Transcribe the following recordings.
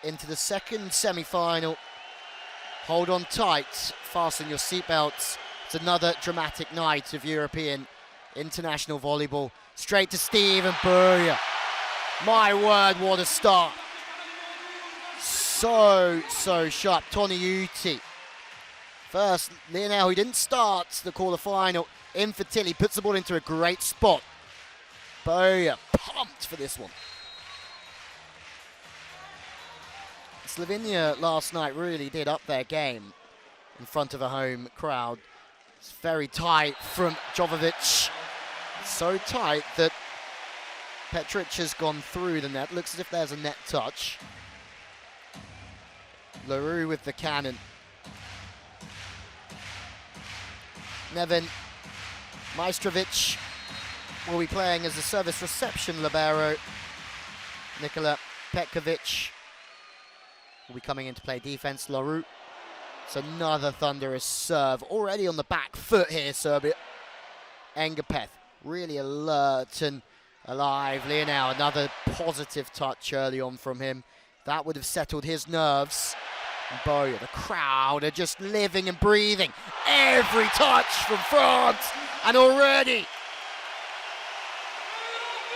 into the second semi-final. Hold on tight, fasten your seatbelts. It's another dramatic night of European international volleyball. Straight to Steve and booyah. My word, what a start. So sharp. Toniutti. First, Lionel, who didn't start the quarter-final, in for Tilly, puts the ball into a great spot. Booyah, pumped for this one. Slovenia last night really did up their game in front of a home crowd. It's very tight from Jovovic. So tight that Petric has gone through the net. Looks as if there's a net touch. LaRue with the cannon. Nevin Majstrovic will be playing as a service reception libero. Nikola Petkovic will be coming in to play defense. LaRue. It's another thunderous serve. Already on the back foot here, Serbia. Engapeth, really alert and alive. Lionel, another positive touch early on from him. That would have settled his nerves. And Boya, the crowd are just living and breathing. Every touch from France. And already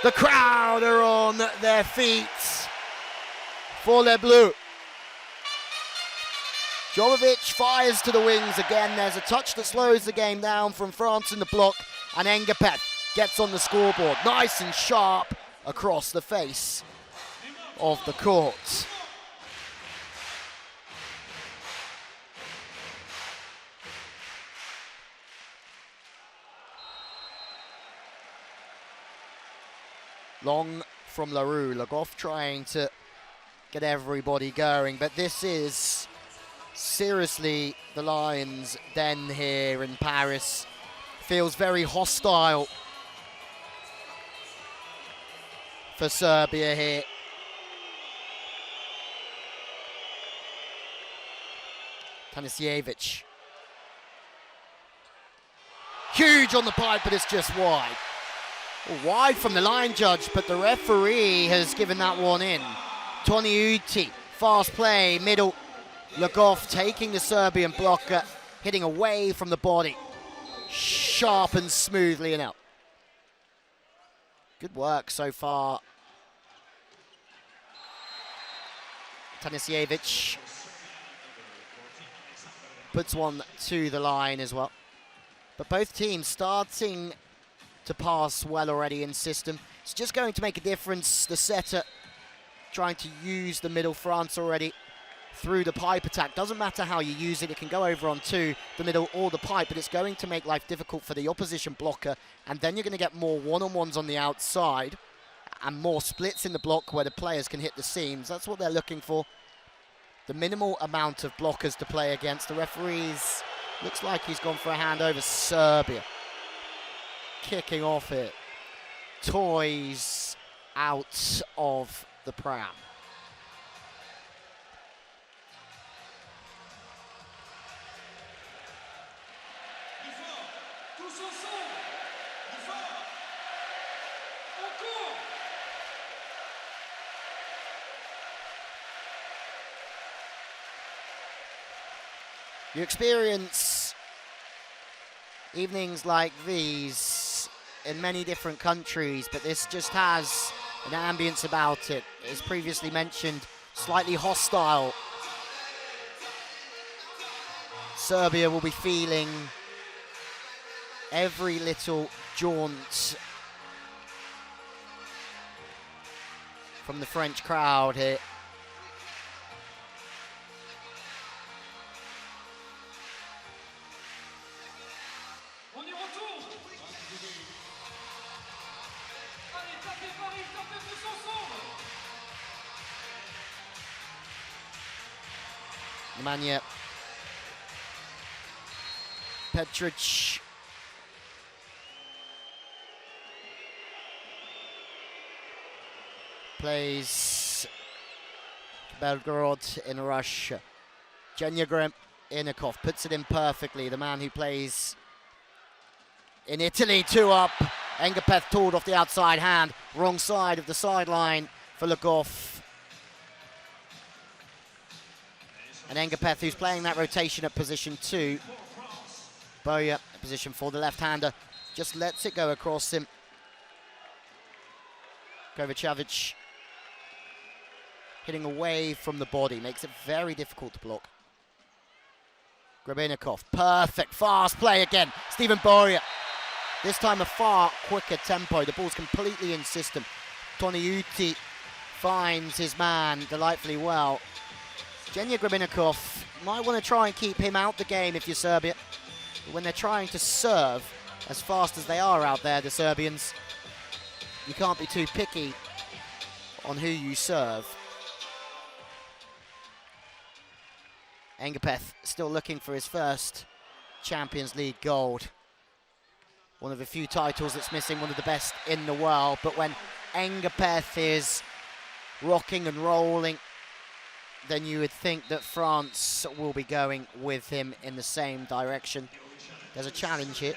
the crowd are on their feet for Les Bleus. Jovovic fires to the wings again. There's a touch that slows the game down from France in the block. And Engapeth gets on the scoreboard. Nice and sharp across the face of the court. Long from LaRue. Lagov trying to get everybody going. But this is seriously the Lions' den here in Paris. Feels very hostile for Serbia here. Tanisijevic. Huge on the pipe, but it's just wide. Wide from the line judge, but the referee has given that one in. Toniutti, fast play, middle. Lagov taking the Serbian blocker, hitting away from the body. Sharp and smoothly and out. Good work so far. Tanisijevic puts one to the line as well. But both teams starting to pass well already in system. It's just going to make a difference. The setter trying to use the middle. France already through the pipe attack. Doesn't matter how you use it. It can go over onto the middle or the pipe, but it's going to make life difficult for the opposition blocker. And then you're going to get more one-on-ones on the outside and more splits in the block where the players can hit the seams. That's what they're looking for. The minimal amount of blockers to play against. The referees, looks like he's gone for a hand over. Serbia kicking off it. Toys out of the pram. You experience evenings like these in many different countries, but this just has an ambience about it. As previously mentioned, slightly hostile. Serbia will be feeling every little jaunt from the French crowd here. Nemanja Petric plays Belgorod in Russia. Jenja Inikov puts it in perfectly. The man who plays in Italy, 2 up. Engapeth tooled off the outside hand. Wrong side of the sideline for Lagov. And Engapeth, who's playing that rotation at position 2. Boya, position 4, the left-hander, just lets it go across him. Kovacevic hitting away from the body, makes it very difficult to block. Grebenikov, perfect, fast play again. Steven Boya, this time a far quicker tempo. The ball's completely in system. Toniutti finds his man delightfully well. Genya Grebenikov might want to try and keep him out the game if you're Serbia. But when they're trying to serve as fast as they are out there, the Serbians, you can't be too picky on who you serve. Engapeth still looking for his first Champions League gold. One of the few titles that's missing, one of the best in the world. But when Engapeth is rocking and rolling, then you would think that France will be going with him in the same direction. There's a challenge here.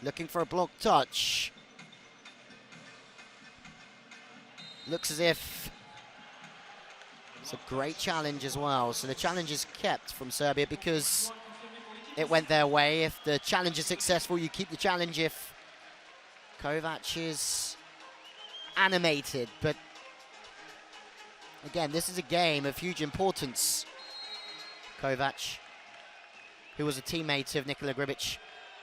Looking for a block touch. Looks as if it's a great challenge as well. So the challenge is kept from Serbia because it went their way. If the challenge is successful, you keep the challenge. If Kovac is animated. But again, this is a game of huge importance. Kovac, who was a teammate of Nikola Gribic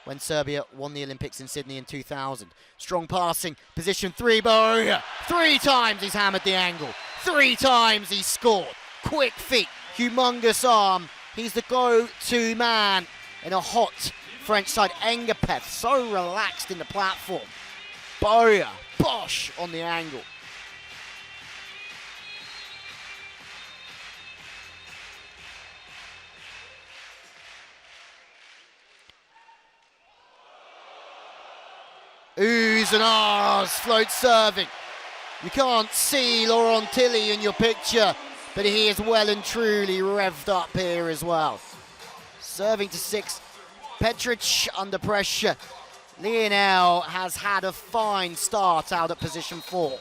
when Serbia won the Olympics in Sydney in 2000. Strong passing, position 3, Boya. 3 times he's hammered the angle. 3 times he's scored. Quick feet, humongous arm. He's the go-to man in a hot French side. Engapeth, so relaxed in the platform. Boya, bosh on the angle. Oohs and ahs, float serving. You can't see Laurent Tilly in your picture, but he is well and truly revved up here as well. Serving to 6, Petric under pressure. Lionel has had a fine start out at position 4.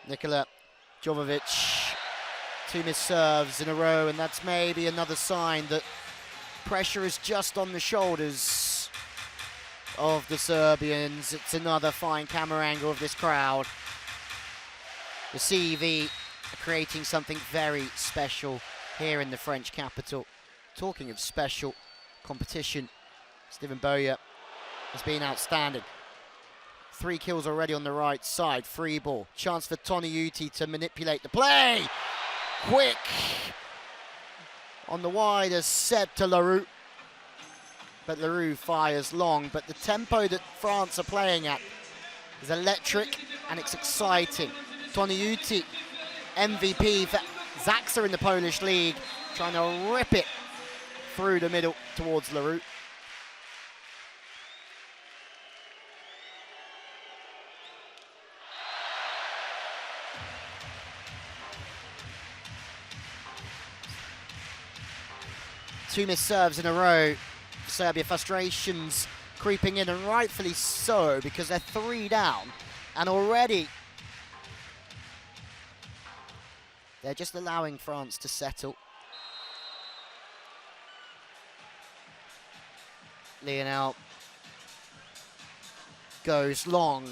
Nikola Jovovic, 2 missed serves in a row, and that's maybe another sign that pressure is just on the shoulders of the Serbians. It's another fine camera angle of this crowd. The CEV are creating something very special here in the French capital. Talking of special competition, Steven Boya has been outstanding. 3 kills already on the right side. Free ball. Chance for Toniutti to manipulate the play. Quick. On the wide is Seb to Leroux. But Leroux fires long. But the tempo that France are playing at is electric and it's exciting. Toniutti, MVP for Zaksa in the Polish league, trying to rip it through the middle towards Leroux. Two missed serves in a row. Serbia, frustrations creeping in, and rightfully so, because they're 3 down, and already they're just allowing France to settle. Lionel goes long.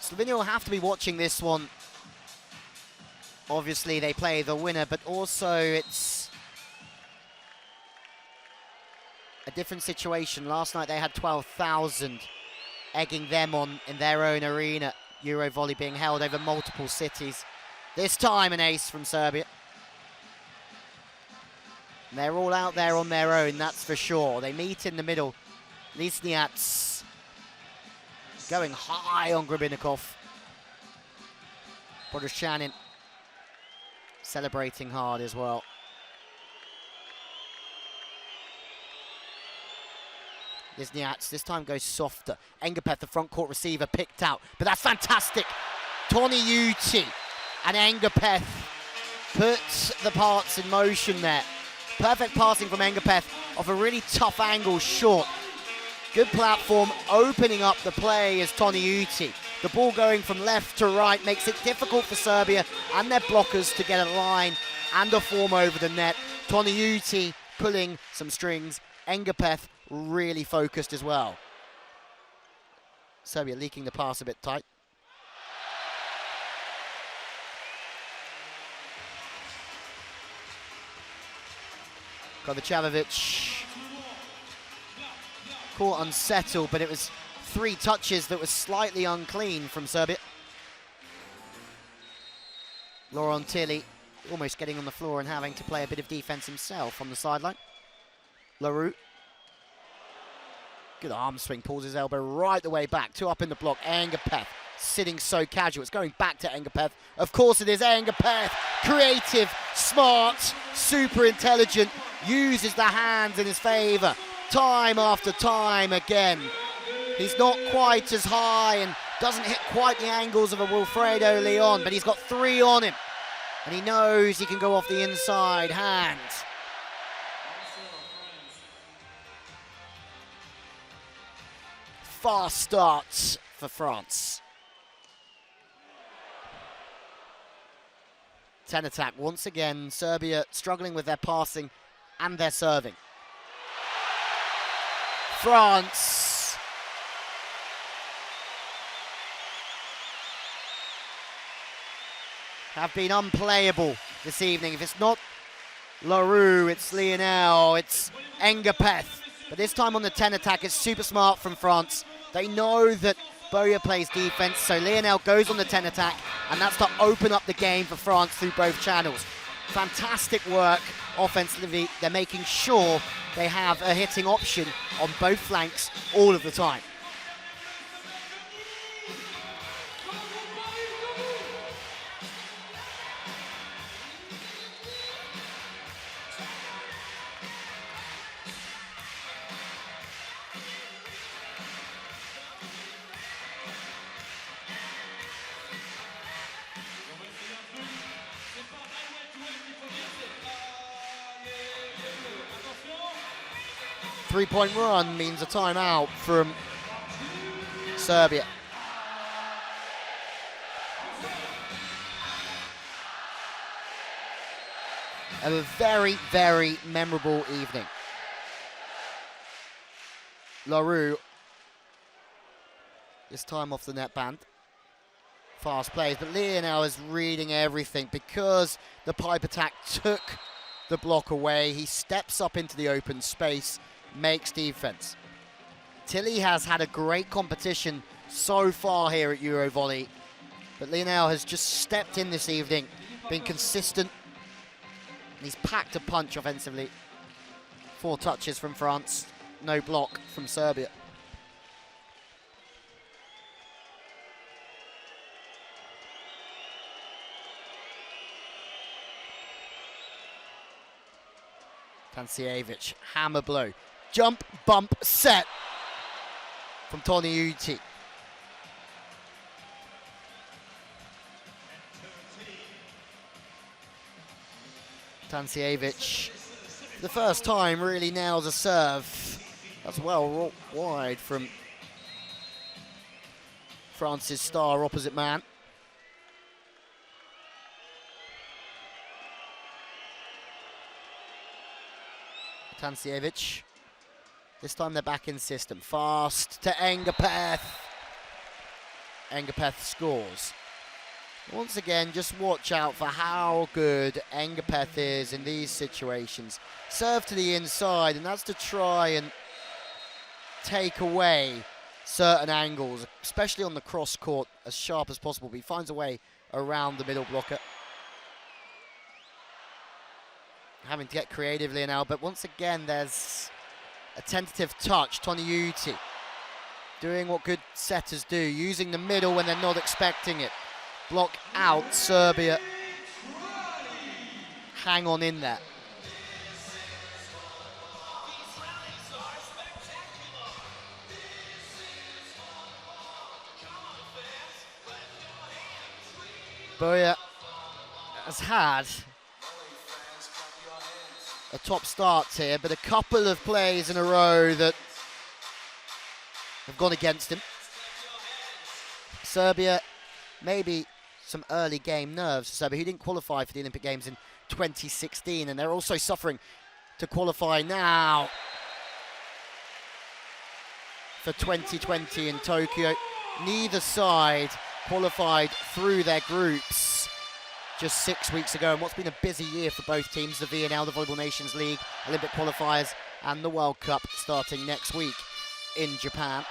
Slovenia will have to be watching this one. Obviously, they play the winner, but also it's a different situation. Last night they had 12,000 egging them on in their own arena. EuroVolley being held over multiple cities. This time an ace from Serbia. And they're all out there on their own, that's for sure. They meet in the middle. Lisniats going high on Grabinikov. Podoshanin celebrating hard as well. Lisniats this time goes softer. Engapeth, the front court receiver, picked out. But that's fantastic. Toniutti and Engapeth put the parts in motion there. Perfect passing from Engapeth off a really tough angle short. Good platform, opening up the play as Toniutti. The ball going from left to right makes it difficult for Serbia and their blockers to get a line and a form over the net. Toniutti pulling some strings. Engapeth really focused as well. Serbia leaking the pass a bit tight. Kovacevic caught unsettled, but it was 3 touches that was slightly unclean from Serbia. Laurent Tilly almost getting on the floor and having to play a bit of defense himself on the sideline. LaRue. Good arm swing, pulls his elbow right the way back. 2 up in the block. Engapeth sitting so casual. It's going back to Engapeth. Of course it is Engapeth. Creative, smart, super intelligent. Uses the hands in his favour. Time after time again. He's not quite as high and doesn't hit quite the angles of a Wilfredo Leon, but he's got 3 on him. And he knows he can go off the inside hand. Fast start for France. 10 attack. Once again, Serbia struggling with their passing and their serving. France have been unplayable this evening. If it's not LaRue, it's Lionel, it's Engapeth. But this time on the 10 attack, it's super smart from France. They know that Boya plays defense, so Lionel goes on the 10 attack, and that's to open up the game for France through both channels. Fantastic work offensively. They're making sure they have a hitting option on both flanks all of the time. Three-point run means a timeout from Serbia. A very, very memorable evening. LaRue, this time off the net band. Fast plays, but Lionel is reading everything because the pipe attack took the block away. He steps up into the open space, makes defense. Tilly has had a great competition so far here at EuroVolley, but Lionel has just stepped in this evening, been consistent, and he's packed a punch offensively. 4 touches from France, no block from Serbia. Tancievich, hammer blow. Jump, bump, set from Toniutti. Tancievich, for the first time, really nails a serve. That's well wide from France's star opposite man. Tancievich. This time they're back in system. Fast to Engapeth. Engapeth scores. Once again, just watch out for how good Engapeth is in these situations. Serve to the inside, and that's to try and take away certain angles, especially on the cross court, as sharp as possible. But he finds a way around the middle blocker. having to get creatively now, but once again there's a tentative touch. Toniuti doing what good setters do, using the middle when they're not expecting it. Block out, Serbia. Hang on in there. Boya has had a top start here, but a couple of plays in a row that have gone against him. Serbia, maybe some early game nerves for Serbia, who didn't qualify for the Olympic Games in 2016, and they're also suffering to qualify now for 2020 in Tokyo. Neither side qualified through their groups just 6 weeks ago, and what's been a busy year for both teams, the VNL, the Volleyball Nations League, Olympic qualifiers, and the World Cup starting next week in Japan.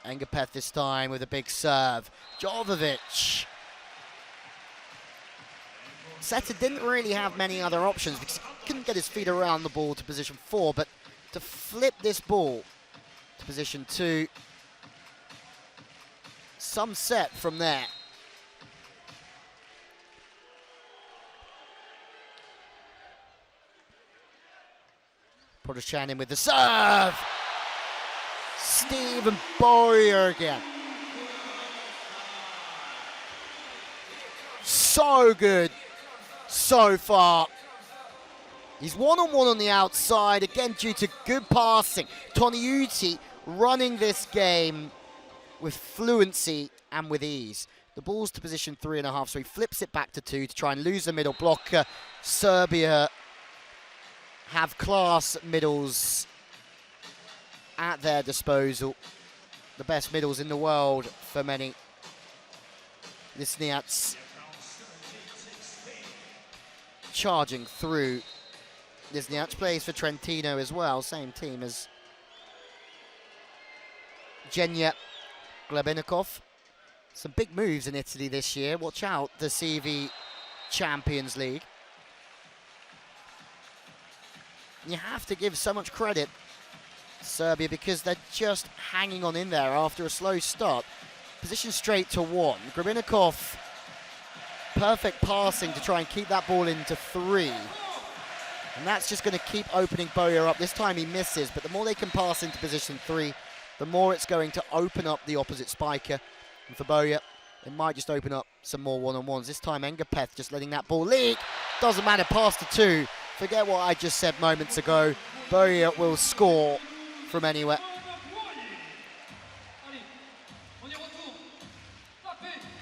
Engapeth this time with a big serve. Jovovic. Setter didn't really have many other options because he couldn't get his feet around the ball to position 4, but to flip this ball to position 2, some set from there. Protoshanin with the serve. Stephen Boyer again. So good so far. He's one-on-one on the outside, again due to good passing. Toniuti running this game with fluency and with ease. The ball's to position 3.5, so he flips it back to 2 to try and lose the middle blocker. Serbia have class middles at their disposal. The best middles in the world for many. Lisniats charging through. Lisniats plays for Trentino as well, same team as Genya Glebenikov. Some big moves in Italy this year. Watch out, the CEV Champions League. You have to give so much credit to Serbia because they're just hanging on in there after a slow start. Position straight to 1. Grebenikov, perfect passing to try and keep that ball into 3. And that's just going to keep opening Boyer up. This time he misses, but the more they can pass into position 3, the more it's going to open up the opposite spiker. And for Boyer, it might just open up some more one-on-ones. This time Engapeth just letting that ball leak. Doesn't matter, pass to 2. Forget what I just said moments ago. Boyer will score from anywhere.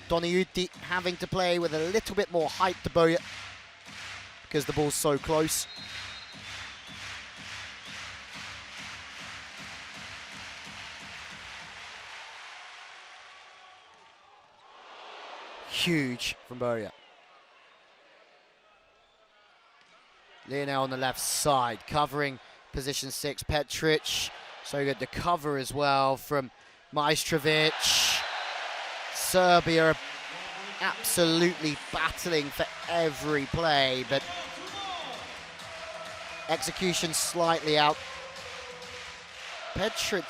Toniuti having to play with a little bit more height to Boyer because the ball's so close. Huge from Boyer. Lionel on the left side, covering position 6. Petric, so good to cover as well from Majstrovic. Serbia are absolutely battling for every play, but execution slightly out. Petric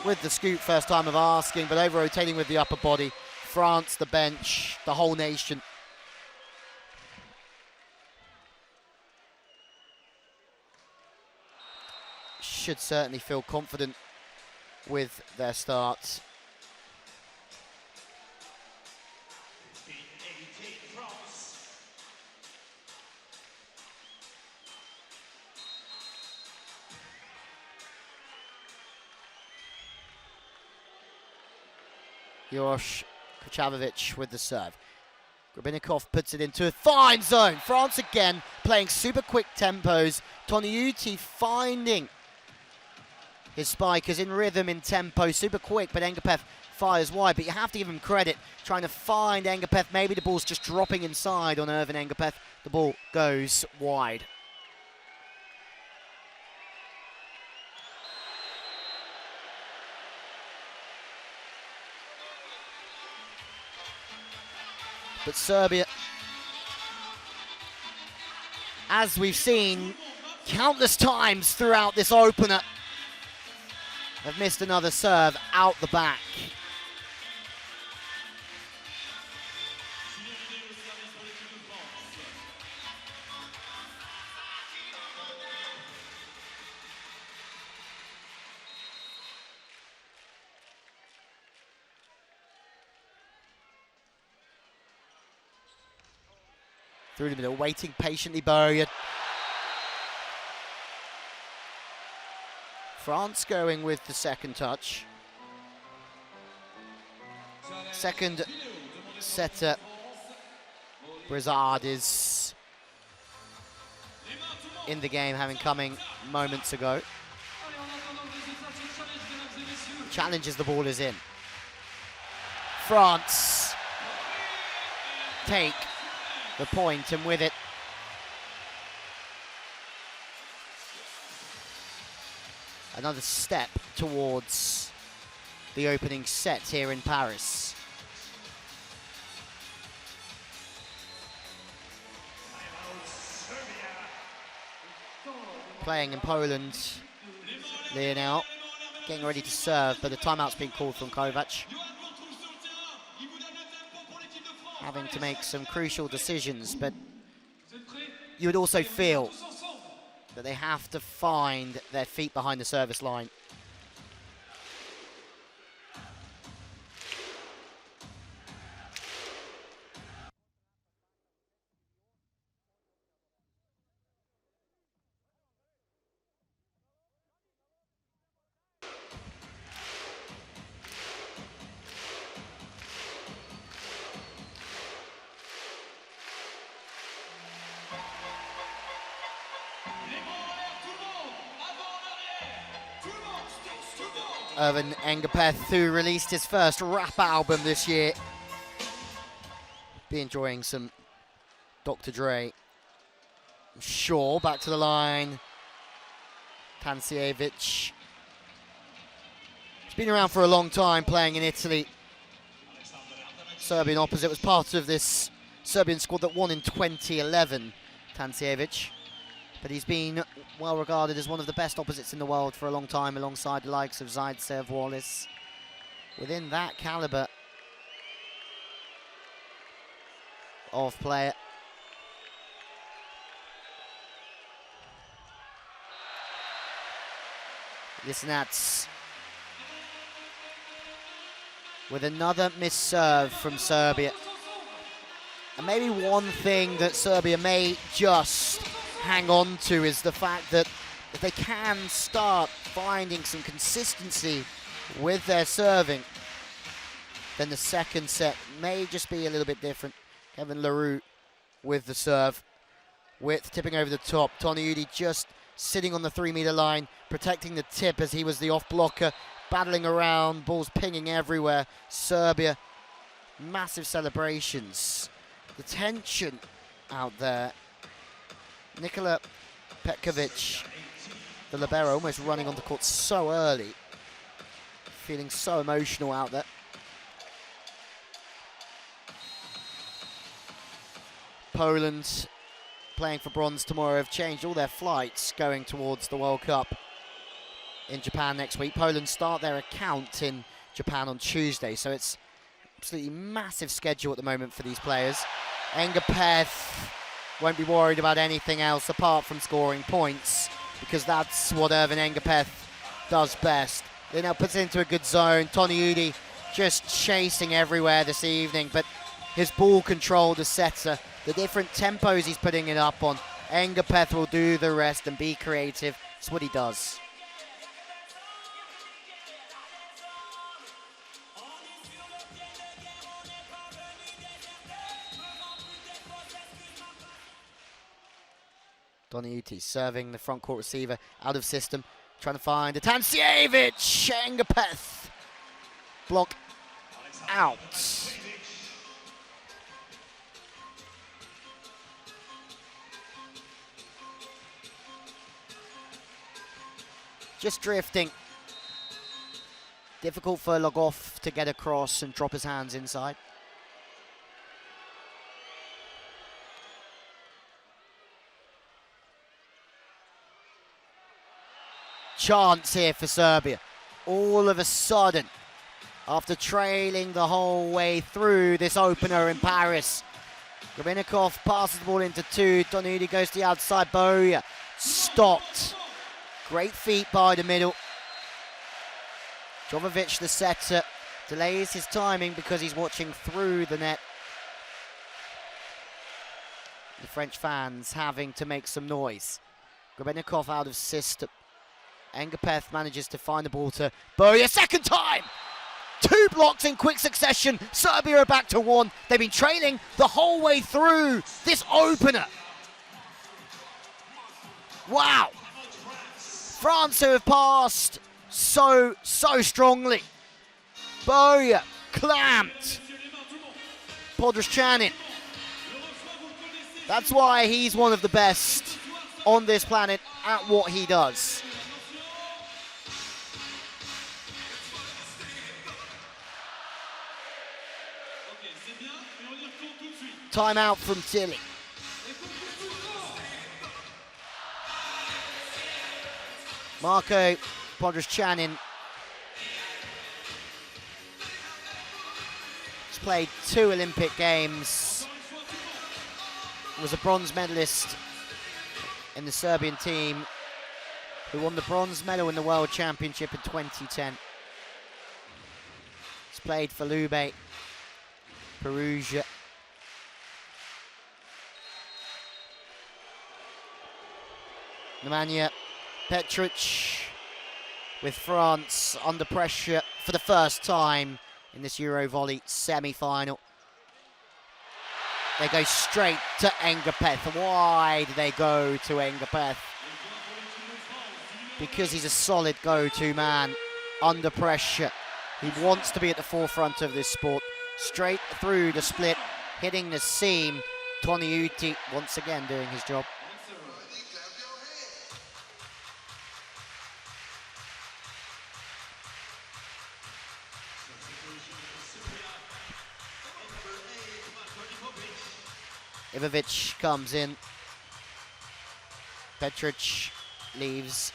with the scoop, first time of asking, but over-rotating with the upper body. France, the bench, the whole nation. Should certainly feel confident with their starts. Josh Kuchavovic with the serve. Grebenikov puts it into a fine zone. France again playing super quick tempos. Toniuti finding his spikers in rhythm, in tempo, super quick, but Engapeth fires wide. But you have to give him credit, trying to find Engapeth. Maybe the ball's just dropping inside on Irvin Engapeth. The ball goes wide. But Serbia, as we've seen countless times throughout this opener, have missed another serve out the back. Through the middle, waiting patiently, Bojan. France going with the second touch. Second setter, Brizard, is in the game, having coming moments ago. Challenges, the ball is in. France take the point, and with it, another step towards the opening set here in Paris. Playing in Poland, Lionel getting ready to serve, but the timeout's been called from Kovac. Having to make some crucial decisions, but you would also feel that they have to find their feet behind the service line. Irvin Engapeth, who released his first rap album this year. Be enjoying some Dr. Dre. Shaw back to the line. Tancijevic. He's been around for a long time, playing in Italy. Serbian opposite, was part of this Serbian squad that won in 2011, Tancijevic. But he's been well regarded as one of the best opposites in the world for a long time, alongside the likes of Zaitsev, Wallace. Within that caliber of player. Lisnats with another missed serve from Serbia. And maybe one thing that Serbia may just hang on to is the fact that if they can start finding some consistency with their serving, then the second set may just be a little bit different. Kevin LaRue with the serve, width tipping over the top. Toniudi just sitting on the 3-meter line, protecting the tip as he was the off blocker, battling around, balls pinging everywhere. Serbia, massive celebrations. The tension out there. Nikola Petkovic, the libero, almost running on the court so early. Feeling so emotional out there. Poland, playing for bronze tomorrow, have changed all their flights going towards the World Cup in Japan next week. Poland start their account in Japan on Tuesday, so it's absolutely massive schedule at the moment for these players. Engapeth won't be worried about anything else apart from scoring points, because that's what Irvin Engapeth does best. They now puts it into a good zone. Toniudi just chasing everywhere this evening, but his ball control, the setter, the different tempos he's putting it up on, Engapeth will do the rest and be creative. That's what he does. Doniuti serving the front court receiver out of system, trying to find Tancijevic. Engapeth block out. Just drifting. Difficult for Logov to get across and drop his hands inside. chance here for Serbia. All of a sudden, after trailing the whole way through this opener in Paris, Grabinikov passes the ball into two. Donudi goes to the outside. Boja stopped. Great feet by the middle. Jovovic, the setter, delays his timing because he's watching through the net. The French fans having to make some noise. Grabinikov out of system. Engapeth manages to find the ball to Boja. Second time! 2 blocks in quick succession. Serbia are back to 1. They've been trailing the whole way through this opener. Wow. France, who have passed so strongly. Boja clamped. Podroschanin. That's why he's one of the best on this planet at what he does. Timeout from Tilly. Marko Podroschanin has played 2 Olympic Games, was a bronze medalist in the Serbian team, who won the bronze medal in the World Championship in 2010. He's played for Lube, Perugia, Nemanja Petric with France under pressure for the first time in this EuroVolley semi-final. They go straight to Engapeth. Why do they go to Engapeth? Because he's a solid go-to man under pressure. He wants to be at the forefront of this sport. Straight through the split, hitting the seam. Toniutti once again doing his job. Ivovic comes in. Petric leaves.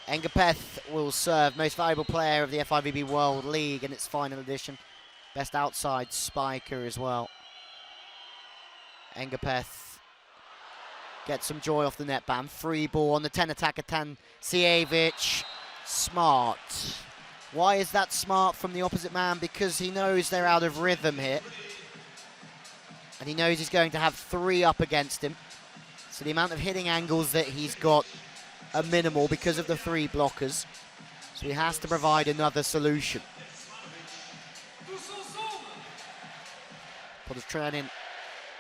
Engapeth will serve. Most valuable player of the FIVB World League in its final edition. Best outside spiker as well. Engapeth gets some joy off the net band. Free ball on the 10 attacker Tansijevic. Smart. Why is that smart from the opposite man? Because he knows they're out of rhythm here. And he knows he's going to have 3 up against him. So the amount of hitting angles that he's got are minimal because of the 3 blockers. So he has to provide another solution. Podroschanin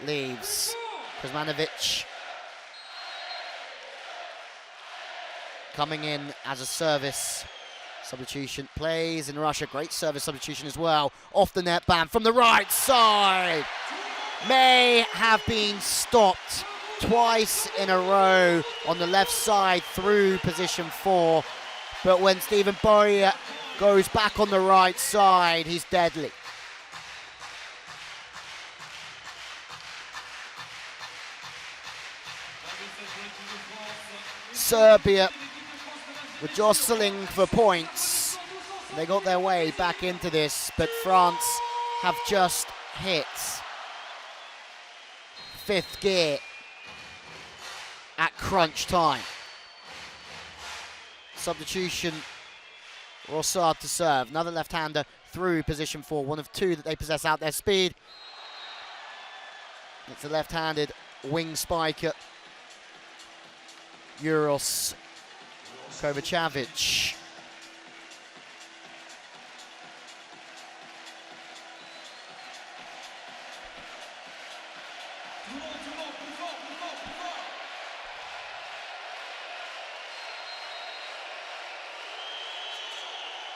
leaves. Kuzmanovic coming in as a service substitution. Plays in Russia. Great service substitution as well. Off the net band from the right side. May have been stopped twice in a row on the left side through position 4. But when Steven Boja goes back on the right side, he's deadly. Serbia were jostling for points. They got their way back into this, but France have just hit 5th gear at crunch time. Substitution, Rossard to serve. Another left-hander through position 4. One of 2 that they possess out their speed. It's a left-handed wing spiker, Uros Kovacevic.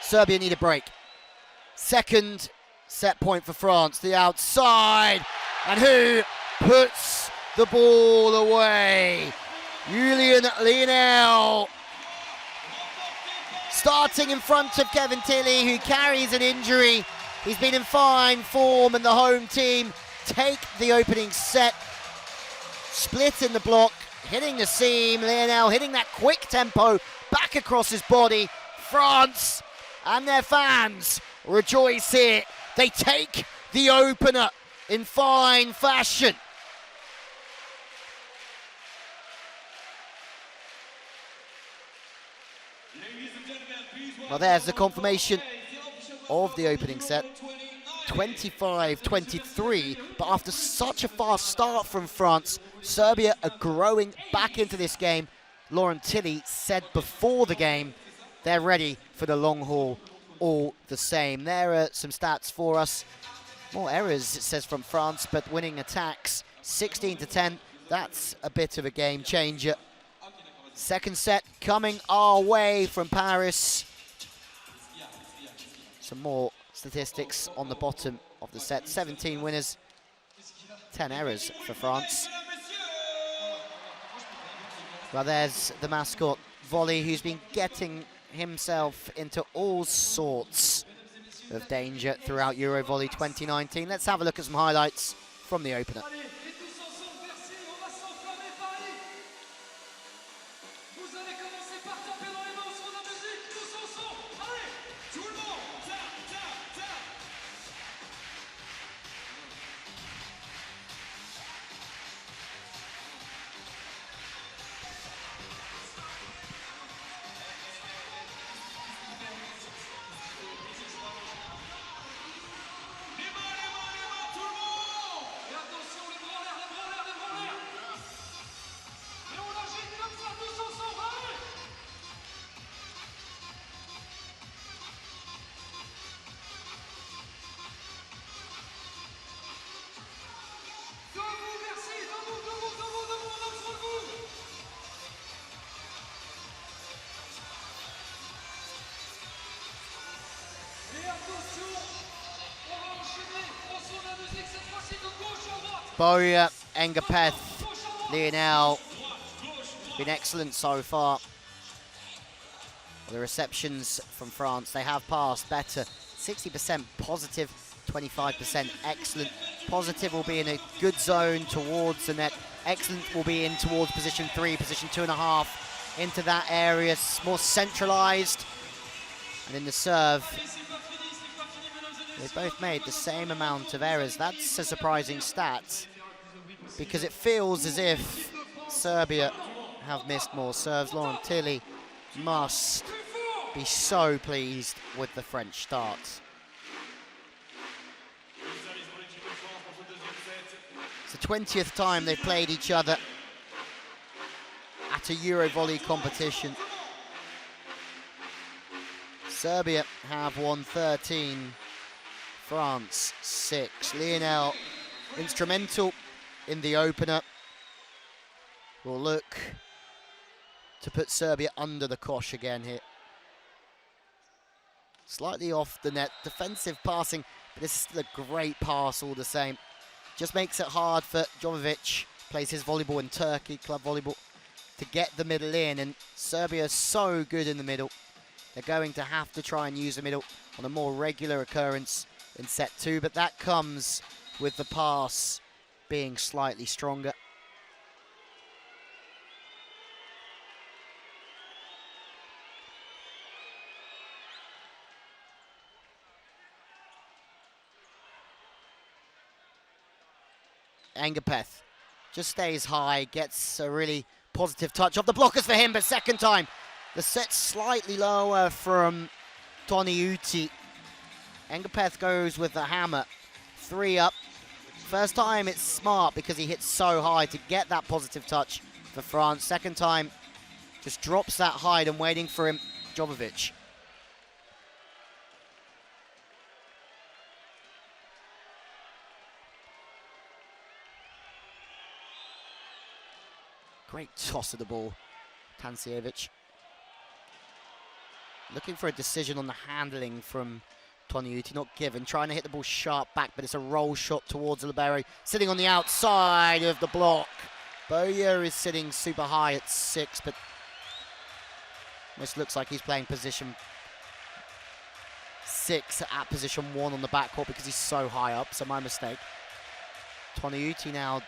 Serbia need a break. Second set point for France, the outside. And who puts the ball away? Julian Lionel. Starting in front of Kevin Tilly, who carries an injury. He's been in fine form, and the home team take the opening set split in the block, hitting the seam. Lionel hitting that quick tempo back across his body. France and their fans rejoice here. They take the opener in fine fashion. Well, there's the confirmation of the opening set. 25-23, but after such a fast start from France, Serbia are growing back into this game. Lauren Tilley said before the game, they're ready for the long haul all the same. There are some stats for us. More errors, it says, from France, but winning attacks, 16-10. That's a bit of a game changer. Second set coming our way from Paris. Some more statistics on the bottom of the set. 17 winners, 10 errors for France. Well, there's the mascot, Volley, who's been getting himself into all sorts of danger throughout EuroVolley 2019. Let's have a look at some highlights from the opener. Boria, Engapeth, Lionel, been excellent so far. The receptions from France, they have passed better. 60% positive, 25% excellent. Positive will be in a good zone towards the net. Excellent will be in towards position 3, position 2.5, into that area, more centralised. And in the serve, they've both made the same amount of errors. That's a surprising stat, because it feels as if Serbia have missed more serves. Lauren Tilley must be so pleased with the French start. It's the 20th time they've played each other at a EuroVolley competition. Serbia have won 13, France 6. Lionel, instrumental in the opener, will look to put Serbia under the cosh again here. Slightly off the net, defensive passing, but this is still a great pass all the same. Just makes it hard for Jovovic, plays his volleyball in Turkey, club volleyball, to get the middle in, and Serbia is so good in the middle. They're going to have to try and use the middle on a more regular occurrence in set 2, but that comes with the pass being slightly stronger. Engapeth just stays high, gets a really positive touch off the blockers for him, but second time. The set's slightly lower from Toniutti. Engapeth goes with the hammer. 3 up. First time it's smart because he hits so high to get that positive touch for France. Second time just drops that height and waiting for him, Jovovic. Great toss of the ball, Tancievic. Looking for a decision on the handling from Toniutti, not given. Trying to hit the ball sharp back, but it's a roll shot towards Libero. Sitting on the outside of the block. Boyer is sitting super high at 6, but this looks like he's playing position 6 at position 1 on the backcourt because he's so high up, so my mistake. Toniutti now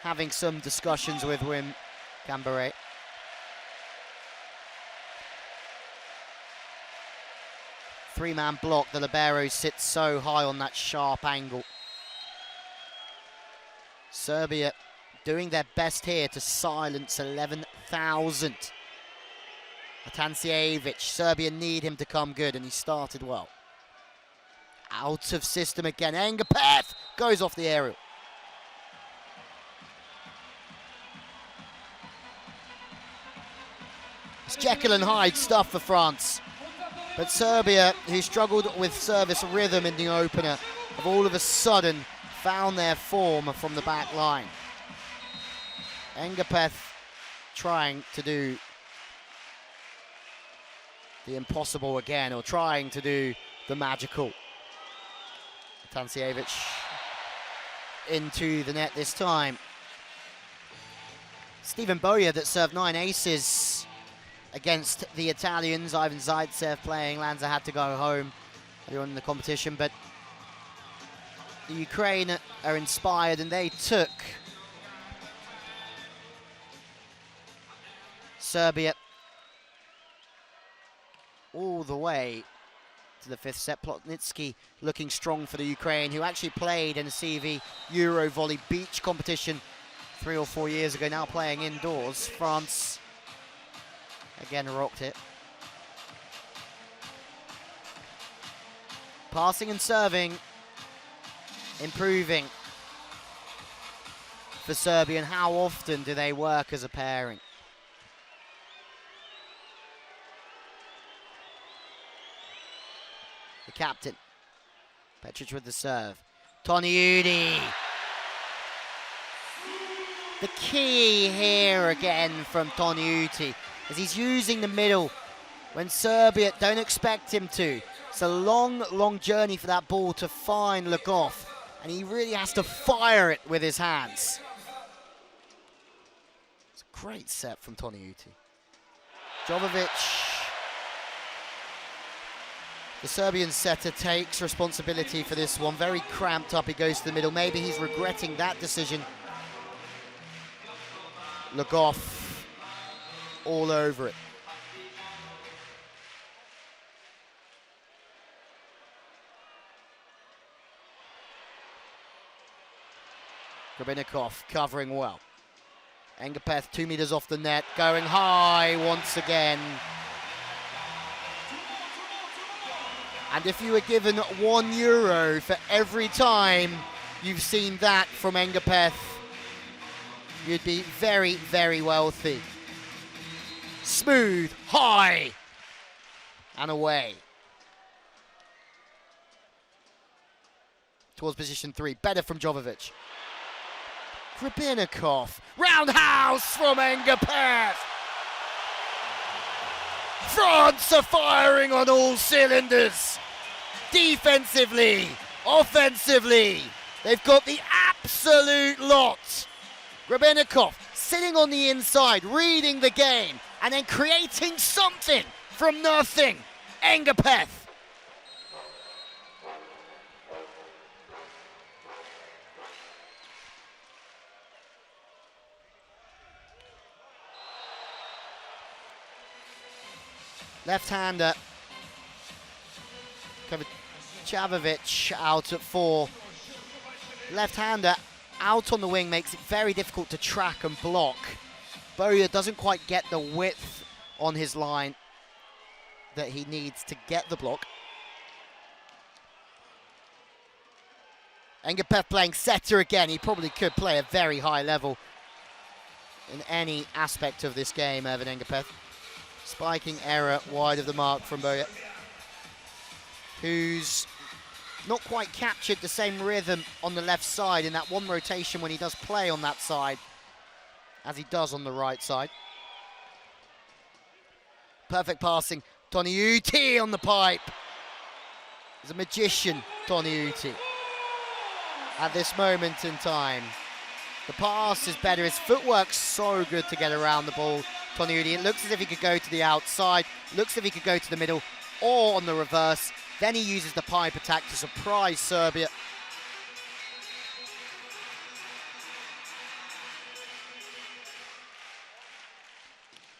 having some discussions with Wim Camberay. Three-man block, the libero sits so high on that sharp angle. Serbia doing their best here to silence 11,000. Atancijevic, Serbia need him to come good, and he started well. Out of system again, Engapeth goes off the aerial. It's Jekyll and Hyde stuff for France. But Serbia, who struggled with service rhythm in the opener, have all of a sudden found their form from the back line. Engapeth trying to do the impossible again, or trying to do the magical. Atancijevic into the net this time. Steven Boyer that served 9 aces against the Italians. Ivan Zaitsev playing. Lanza had to go home earlier on in the competition, but the Ukraine are inspired, and they took Serbia all the way to the 5th set. Plotnitsky looking strong for the Ukraine, who actually played in a CEV EuroVolley beach competition 3 or 4 years ago, now playing indoors. France again rocked it. Passing and serving improving for Serbia, and how often do they work as a pairing? The captain, Petric with the serve. Toniudi. The key here again from Toniudi, as he's using the middle when Serbia don't expect him to. It's a long, long journey for that ball to find Lagov, and he really has to fire it with his hands. It's a great set from Toniudi. Jovovic. The Serbian setter takes responsibility for this one. Very cramped up, he goes to the middle. Maybe he's regretting that decision. Lagov all over it. Grabinikov covering well. Engapeth 2 meters off the net, going high once again. And if you were given €1 for every time you've seen that from Engapeth, you'd be very, very wealthy. Smooth, high, and away. Towards position 3, better from Jovovic. Grabinikov, roundhouse from Engapeth. France are firing on all cylinders. Defensively, offensively, they've got the absolute lot. Grabinikov sitting on the inside, reading the game, and then creating something from nothing. Engapeth. Left-hander. Kovacevic out at 4. Left-hander out on the wing makes it very difficult to track and block. Boyer doesn't quite get the width on his line that he needs to get the block. Engapeth playing setter again. He probably could play a very high level in any aspect of this game, Evan Engapeth. Spiking error wide of the mark from Boyer, who's not quite captured the same rhythm on the left side in that one rotation when he does play on that side as he does on the right side. Perfect passing. Toniudi on the pipe. He's a magician, Toniudi, at this moment in time. The pass is better. His footwork's so good to get around the ball. Toniudi, it looks as if he could go to the outside, looks as if he could go to the middle, or on the reverse. Then he uses the pipe attack to surprise Serbia.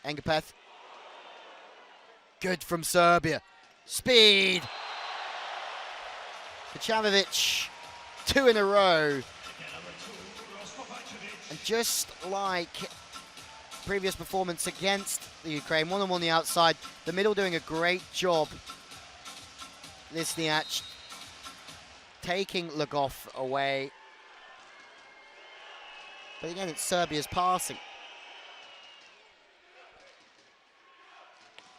Engapeth. Good from Serbia. Speed. Kacamovic, 2 in a row. And just like previous performance against the Ukraine, one-on-one on the outside, the middle doing a great job. Lisniak taking Lagov away. But again, it's Serbia's passing.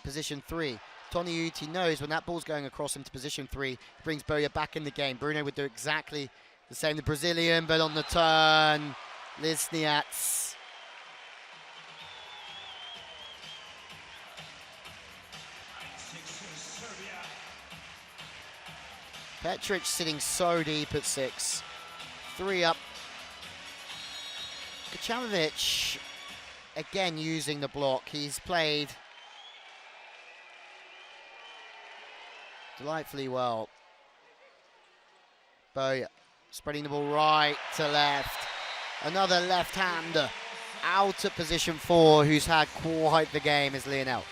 Position 3. Toniuti knows when that ball's going across into position 3, brings Boja back in the game. Bruno would do exactly the same, the Brazilian, but on the turn, Lisniak. Petric sitting so deep at 6. 3 up. Kacamovic, again using the block. He's played delightfully well. Boja spreading the ball right to left. Another left-hander out at position 4, who's had quite the game, is Lionel.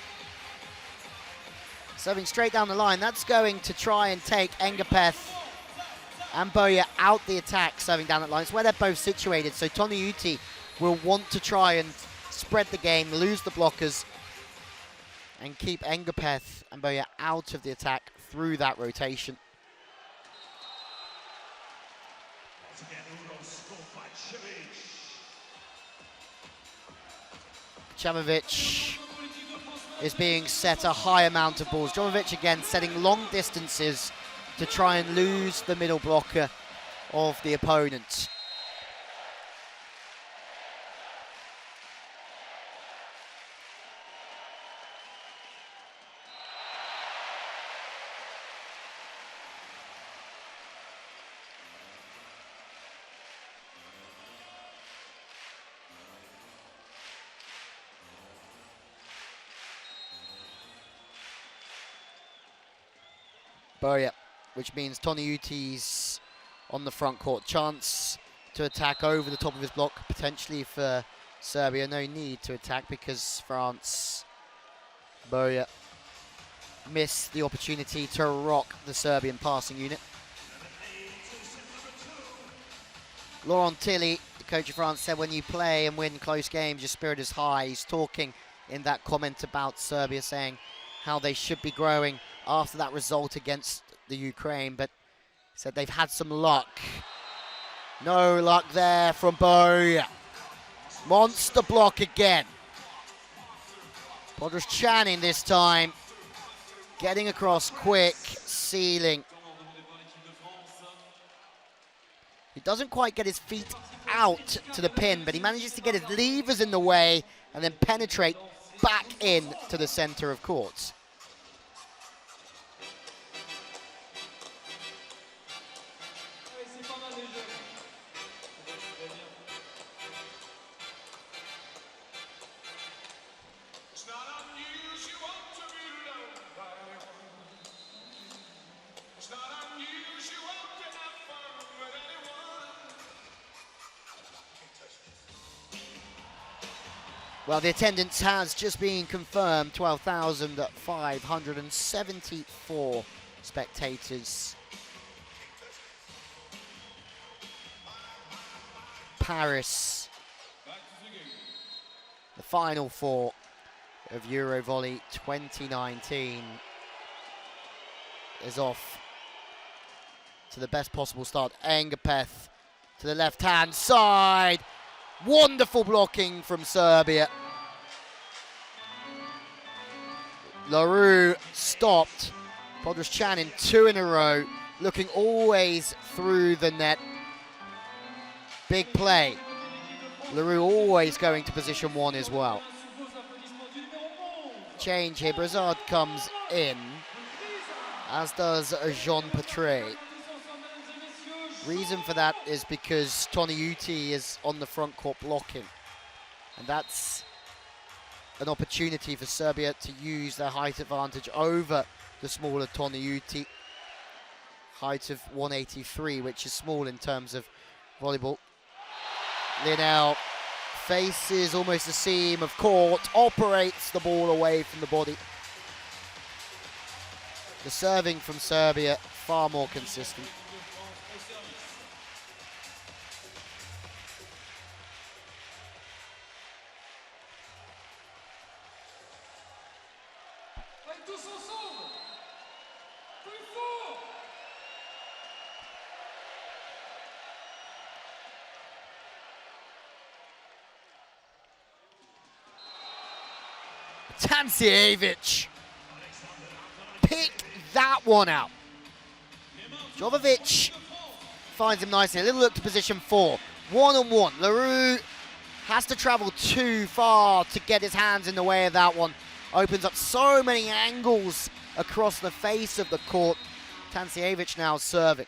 Serving straight down the line. That's going to try and take Engapeth and Boja out the attack, serving down that line. It's where they're both situated, so Toniuti will want to try and spread the game, lose the blockers, and keep Engapeth and Boja out of the attack through that rotation. Kacamovic is being set a high amount of balls. Jovovic again setting long distances to try and lose the middle blocker of the opponent. Boja, which means Toniuti's on the front court. Chance to attack over the top of his block, potentially for Serbia. No need to attack because France, Boja, missed the opportunity to rock the Serbian passing unit. Laurent Tilly, the coach of France, said when you play and win close games, your spirit is high. He's talking in that comment about Serbia, saying how they should be growing after that result against the Ukraine, but said they've had some luck. No luck there from Boja. Monster block again. Podros-Chanin this time, getting across quick, sealing. He doesn't quite get his feet out to the pin, but he manages to get his levers in the way and then penetrate back in to the center of court. Well, the attendance has just been confirmed, 12,574 spectators. Paris, the Final Four of EuroVolley 2019 is off to the best possible start. Engapeth to the left-hand side. Wonderful blocking from Serbia. LaRue stopped. Podros-Chanin 2 in a row, looking always through the net. Big play. LaRue always going to position 1 as well. Change here. Brazard comes in, as does Jean Petre. Reason for that is because Toniuti is on the front court blocking, and that's an opportunity for Serbia to use their height advantage over the smaller Toniuti. Height of 183, which is small in terms of volleyball. Lionel faces almost the seam of court, operates the ball away from the body. The serving from Serbia, far more consistent. Tancijevic pick that one out. Jovovic finds him nicely. A little look to position 4. 1-on-1. LaRue has to travel too far to get his hands in the way of that one. Opens up so many angles across the face of the court. Tancijevic now serving.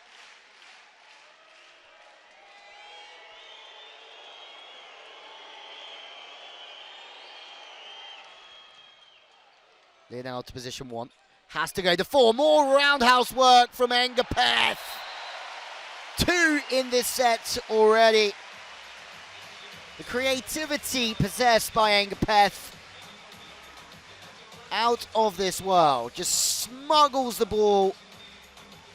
Lionel to position 1. Has to go to 4. More roundhouse work from Engapeth. 2 in this set already. The creativity possessed by Engapeth, out of this world. Just smuggles the ball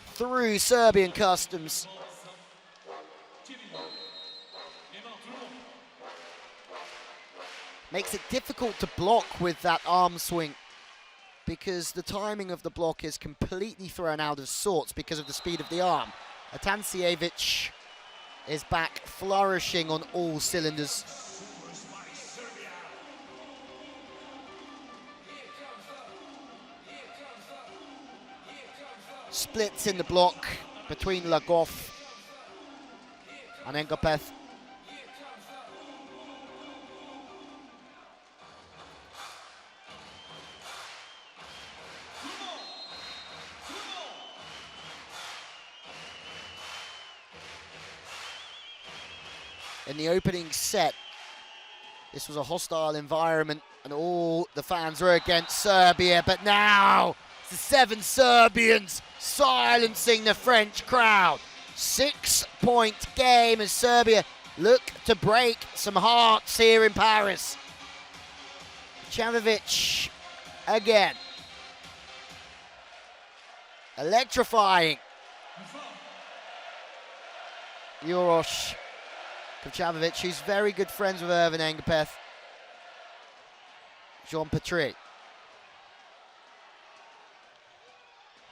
through Serbian customs. Makes it difficult to block with that arm swing, because the timing of the block is completely thrown out of sorts because of the speed of the arm. Tancijevic is back flourishing on all cylinders. Splits in the block between Lagov and Engapeth. In the opening set, this was a hostile environment and all the fans were against Serbia, but now it's the 7 Serbians silencing the French crowd. 6-point game as Serbia look to break some hearts here in Paris. Čavović again. Electrifying. Uroš Čavović, who's very good friends with Irvin Engapeth. Jean Petrie.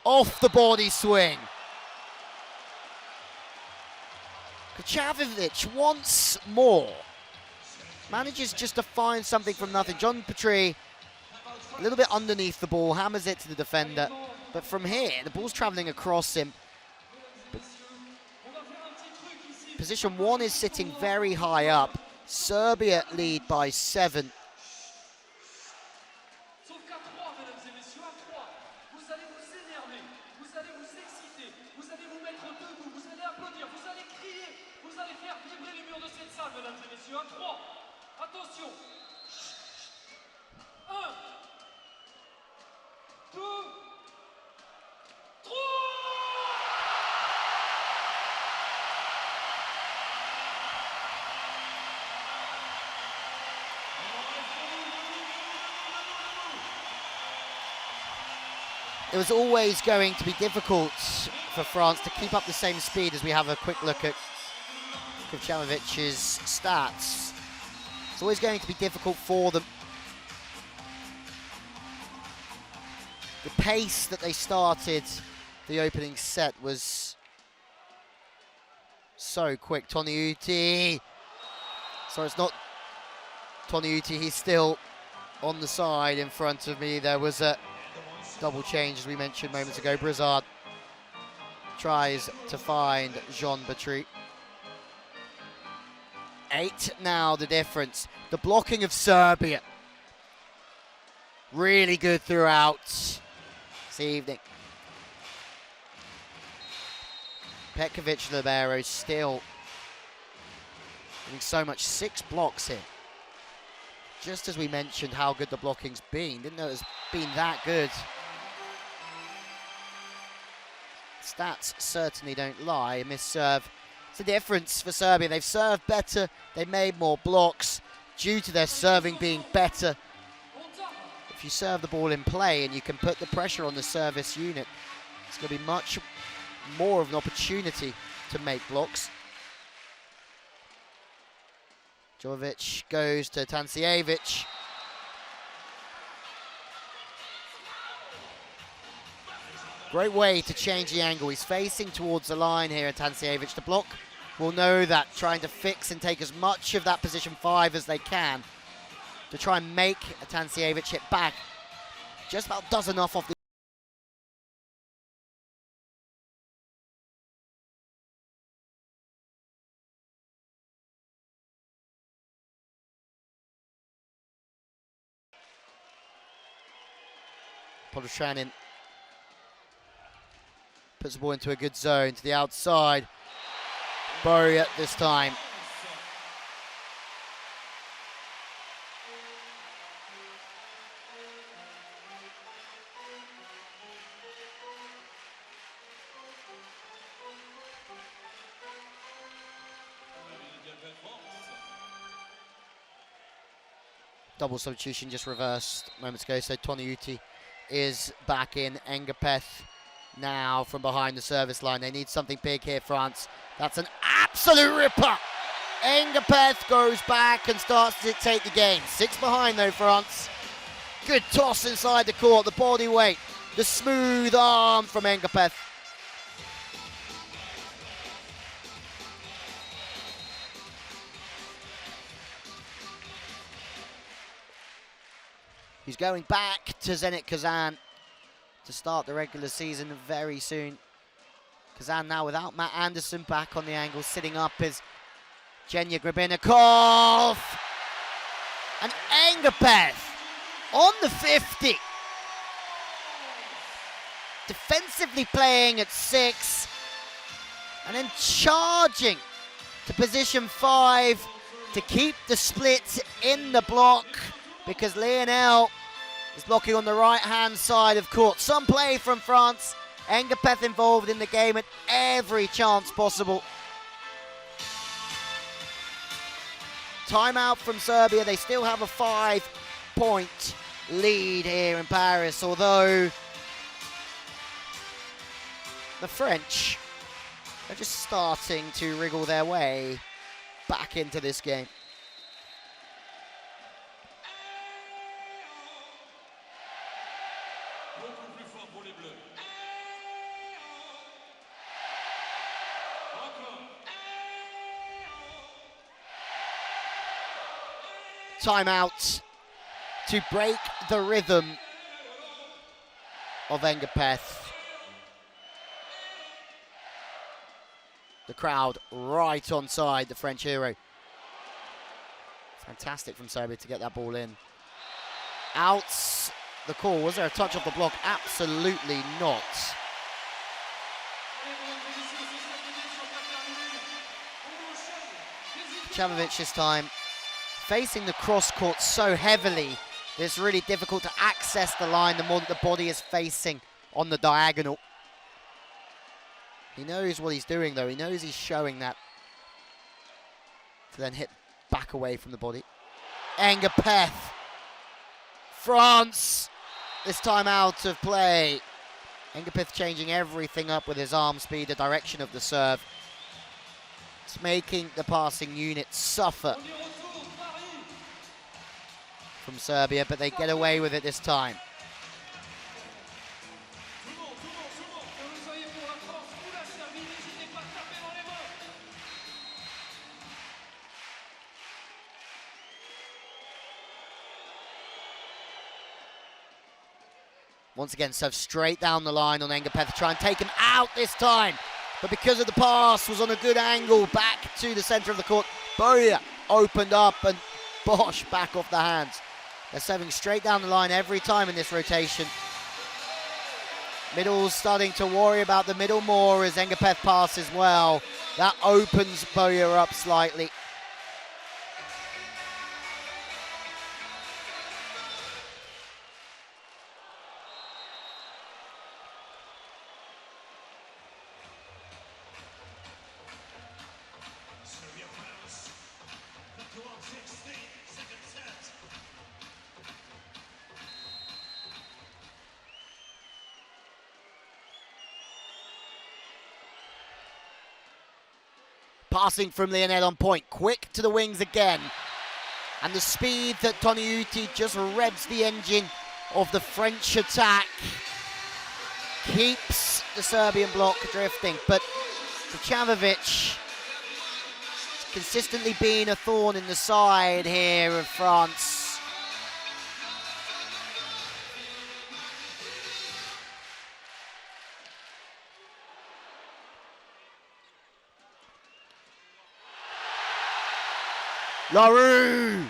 Off the body swing. Čavović once more manages just to find something from nothing. Jean Petrie, a little bit underneath the ball, hammers it to the defender. But from here, the ball's traveling across him. Position 1 is sitting very high up. Serbia lead by 7. It was always going to be difficult for France to keep up the same speed. As we have a quick look at Čavovic's stats, it's always going to be difficult for them. The pace that they started the opening set was so quick. Toniutti. Sorry, it's not Toniutti. He's still on the side in front of me. There was a double change, as we mentioned moments ago. Brizard tries to find Jean Petrie. 8 now the difference. The blocking of Serbia, really good throughout this evening. Petkovic Libero still doing so much. 6 blocks here. Just as we mentioned how good the blocking's been, didn't know it was been that good. Stats certainly don't lie. A miss serve. It's the difference for Serbia. They've served better, they made more blocks, due to their serving being better. If you serve the ball in play and you can put the pressure on the service unit, it's going to be much more of an opportunity to make blocks. Jovic goes to Tancijevic. Great way to change the angle. He's facing towards the line here, and Tancijevic, the block will know that, trying to fix and take as much of that position 5 as they can to try and make Tancijevic hit back. Just about does enough of the Podoshanin puts the ball into a good zone to the outside. Boria this time. Double substitution just reversed moments ago, so Toniuti is back in. Engapeth now from behind the service line. They need something big here, France. That's an absolute ripper. Engapeth goes back and starts to dictate the game. 6 behind though, France. Good toss inside the court, the body weight, the smooth arm from Engapeth. He's going back to Zenit Kazan to start the regular season very soon. Kazan now without Matt Anderson back on the angle. Sitting up is Genya Gribinikov. And Engapeth on the 50. Defensively playing at 6. And then charging to position 5 to keep the split in the block, because Lionel is blocking on the right-hand side of court. Some play from France. Engapeth involved in the game at every chance possible. Timeout from Serbia. They still have a 5-point lead here in Paris, although the French are just starting to wriggle their way back into this game. Timeout to break the rhythm of Engapeth. The crowd right on side the French hero. Fantastic from Serbia to get that ball in. Out the call. Was there a touch off the block? Absolutely not. Chavovic this time facing the cross court so heavily that it's really difficult to access the line the more that the body is facing on the diagonal. He knows what he's doing though. He knows he's showing that to then hit back away from the body. Engapeth. France this time out of play. Engapeth changing everything up with his arm speed, the direction of the serve. It's making the passing unit suffer from Serbia, but they get away with it this time. Once again, serve straight down the line on Engapeth, try and take him out this time. But because of the pass was on a good angle back to the centre of the court, Boria opened up and Bosch back off the hands. They're serving straight down the line every time in this rotation. Middle's starting to worry about the middle more as Engapeth passes well. That opens Boria up slightly. Passing from Lionel on point. Quick to the wings again. And the speed that Toniutti just revs the engine of the French attack keeps the Serbian block drifting. But Vučanović consistently been a thorn in the side here of France. LaRue!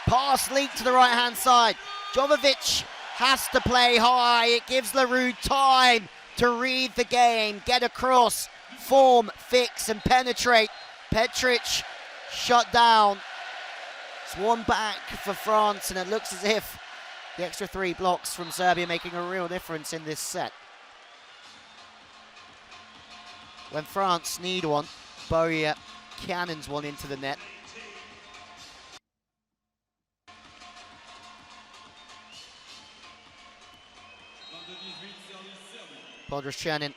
Pass leak to the right-hand side. Jovovic has to play high. It gives LaRue time to read the game, get across, form, fix, and penetrate. Petric shut down. It's one back for France, and it looks as if the extra 3 blocks from Serbia making a real difference in this set. When France need one, Boria cannons one into the net. Podroschanin.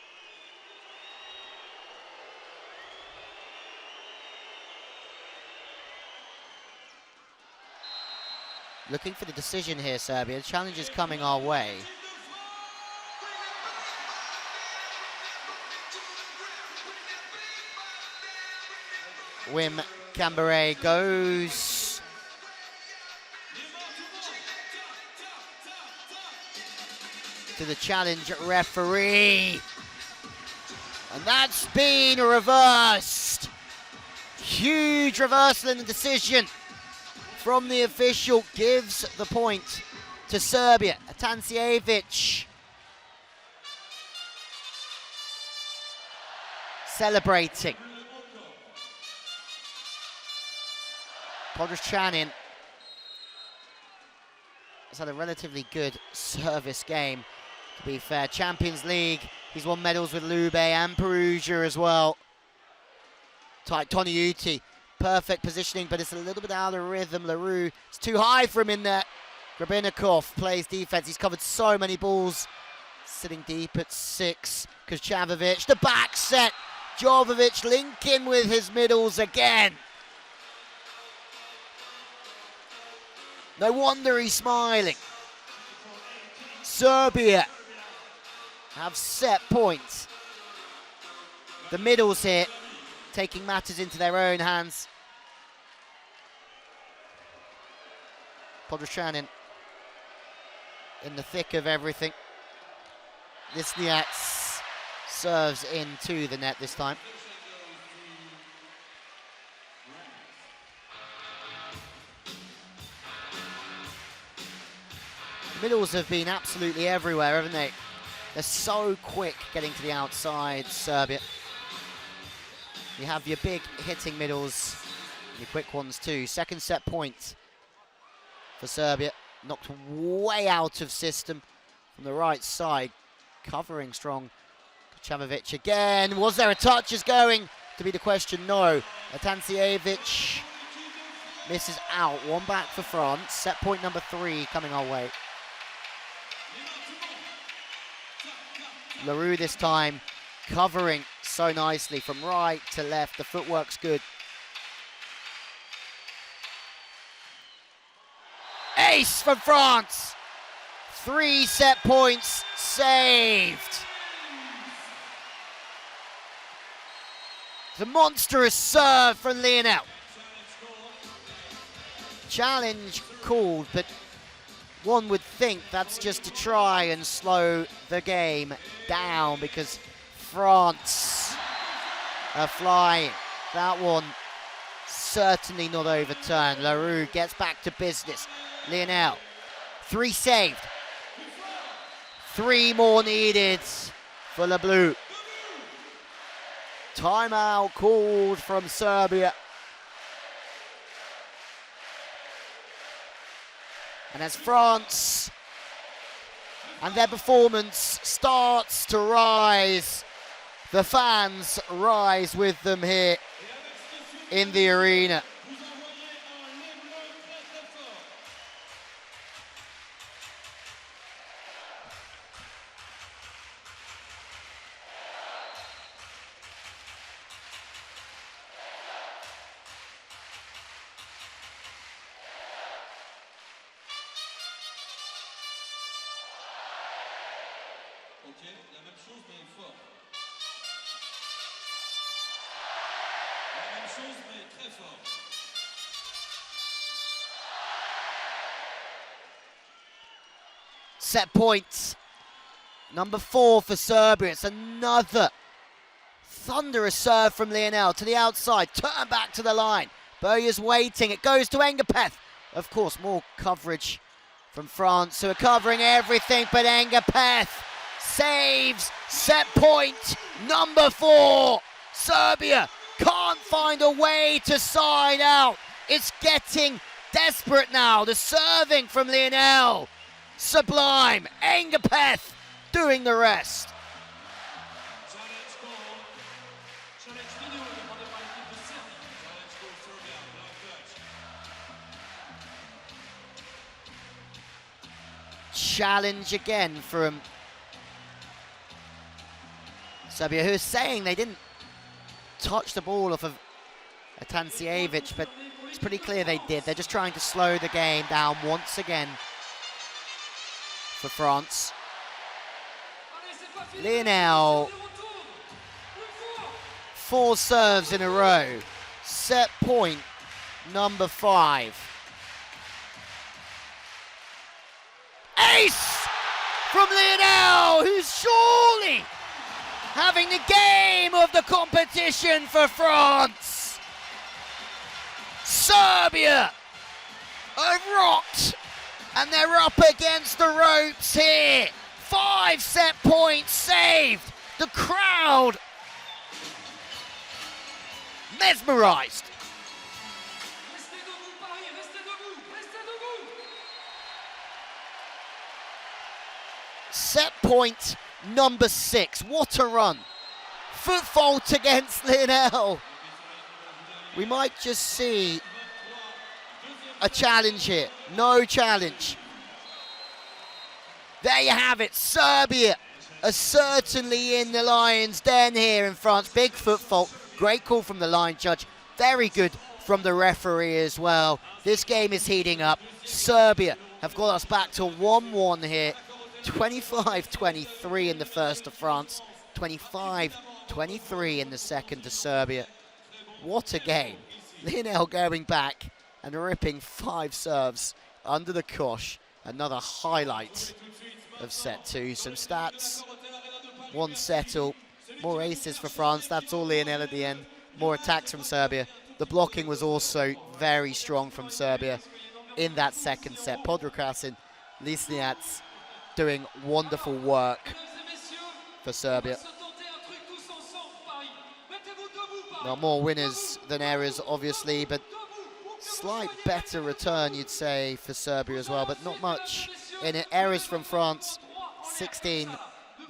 Looking for the decision here, Serbia. The challenge is coming our way. Wim Cambere goes to the challenge referee. And that's been reversed. Huge reversal in the decision from the official, gives the point to Serbia. Atanasijevic celebrating. Podroschanin has had a relatively good service game, to be fair. Champions League, he's won medals with Lube and Perugia as well. Tight Toniutti, perfect positioning, but it's a little bit out of rhythm. LaRue, it's too high for him in there. Grabinikov plays defense. He's covered so many balls. Sitting deep at 6. Vučanović, the back set. Jovovic linking with his middles again. No wonder he's smiling. Serbia have set points. The middles here taking matters into their own hands. Podroschanin in the thick of everything. Lisniats serves into the net this time. Middles have been absolutely everywhere, haven't they? They're so quick getting to the outside, Serbia. You have your big hitting middles, your quick ones too. Second set point for Serbia. Knocked way out of system from the right side. Covering strong. Vučanović again. Was there a touch is going to be the question? No. Atanasijevic misses out. One back for France. Set point number 3 coming our way. LaRue this time covering so nicely from right to left. The footwork's good. Ace from France. 3 set points saved. The monstrous serve from Lionel. Challenge called, but one would think that's just to try and slow the game down because France are flying. That one certainly not overturned. LaRue gets back to business. Lionel, 3 saved. 3 more needed for Le Bleu. Timeout called from Serbia. And as France and their performance starts to rise, the fans rise with them here in the arena. Set point, number 4 for Serbia. It's another thunderous serve from Lionel to the outside, turn back to the line. Bowier's waiting, it goes to Engapeth. Of course, more coverage from France, who are covering everything, but Engapeth saves. Set point, number 4. Serbia can't find a way to side out. It's getting desperate now. The serving from Lionel. Sublime. Engapeth doing the rest. Challenge again from Serbia, who is saying they didn't touch the ball off of Atanasievich, but it's pretty clear they did. They're just trying to slow the game down once again for France. Lionel, 4 serves in a row. Set point, number 5. Ace from Lionel, who's surely having the game of the competition for France. Serbia are rocked, and they're up against the ropes here. 5 set points saved. The crowd mesmerized. Set point number 6. What a run. Foot fault against Lionel. We might just see a challenge here. No challenge. There you have it. Serbia are certainly in the lion's den here in France. Big foot fault. Great call from the line judge. Very good from the referee as well. This game is heating up. Serbia have got us back to 1-1 here. 25-23 in the first to France. 25-23 in the second to Serbia. What a game. Lionel going back and ripping 5 serves under the cosh. Another highlight of set 2. Some stats. 1 settle. More aces for France. That's all Lionel at the end. More attacks from Serbia. The blocking was also very strong from Serbia in that second set. Podrukrasin, Lisniats doing wonderful work for Serbia. Now, more winners than errors, obviously, but slight better return, you'd say, for Serbia as well, but not much in it. Errors from France, 16,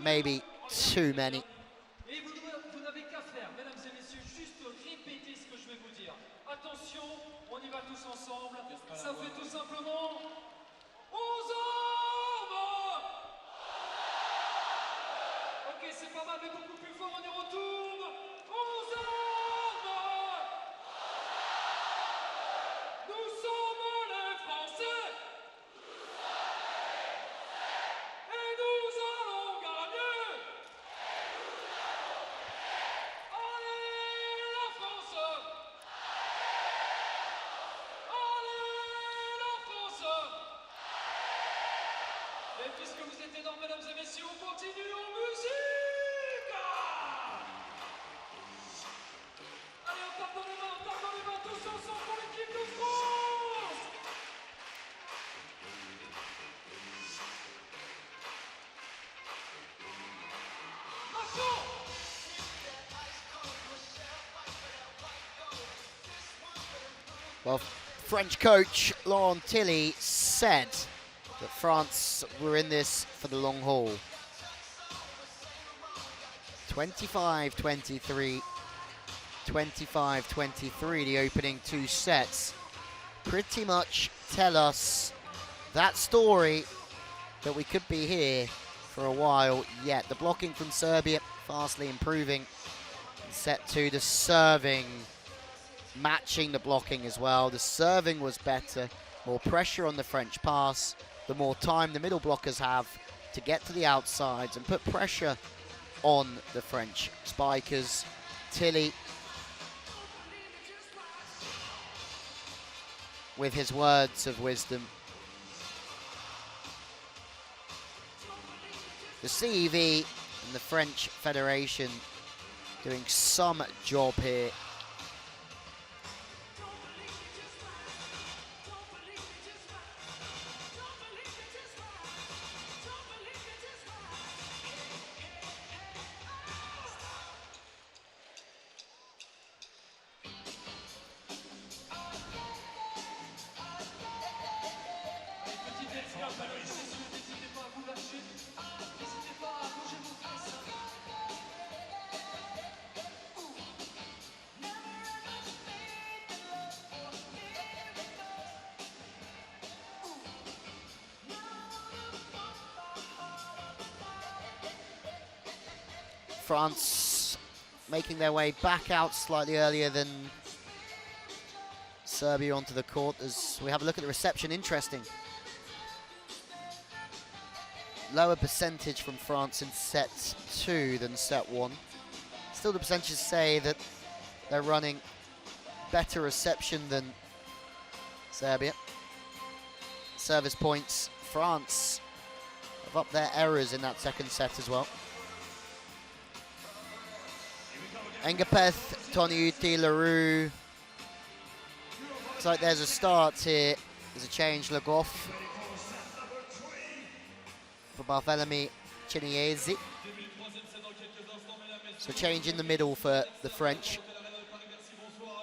maybe too many. Puisque vous êtes énormes, mesdames et messieurs, on continue en musique. Allez, on tape dans les mains, tous ensemble pour l'équipe de France. Action. Well, French coach Laurent Tilly said that France were in this for the long haul. 25-23, 25-23, the opening 2 sets. Pretty much tell us that story that we could be here for a while yet. The blocking from Serbia fastly improving in set 2. The serving matching the blocking as well. The serving was better. More pressure on the French pass. The more time the middle blockers have to get to the outsides and put pressure on the French spikers. Tilly with his words of wisdom. The CEV and the French Federation doing some job here. Petit escape à l'œil, messieurs, n'hésitez pas à vous lâcher. N'hésitez pas à bouger vos fesses. France making their way back out slightly earlier than Serbia onto the court as we have a look at the reception. Interesting. Lower percentage from France in set 2 than set 1. Still the percentages say that they're running better reception than Serbia. Service points, France have upped their errors in that second set as well. Engapeth, Toniuti, LaRue. Looks like there's a start here. There's a change, Le Goff for Barthélemy Chiniesi. So change in the middle for the French.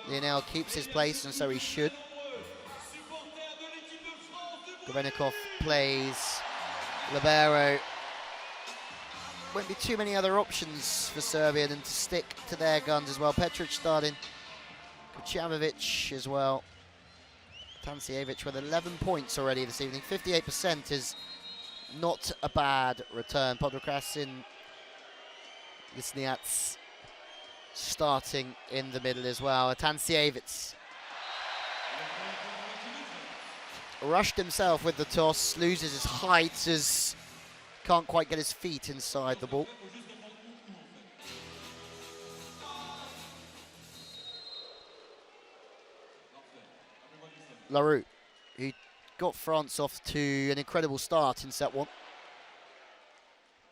Lionel keeps his place, and so he should. Gorenikov plays libero. Won't be too many other options for Serbia than to stick to their guns as well. Petric starting, Kuchamovic as well. Tancievich with 11 points already this evening. 58% is not a bad return. Podokrasin, Lisniats starting in the middle as well. Tancievich rushed himself with the toss, loses his height as can't quite get his feet inside the ball. LaRue, who got France off to an incredible start in set 1.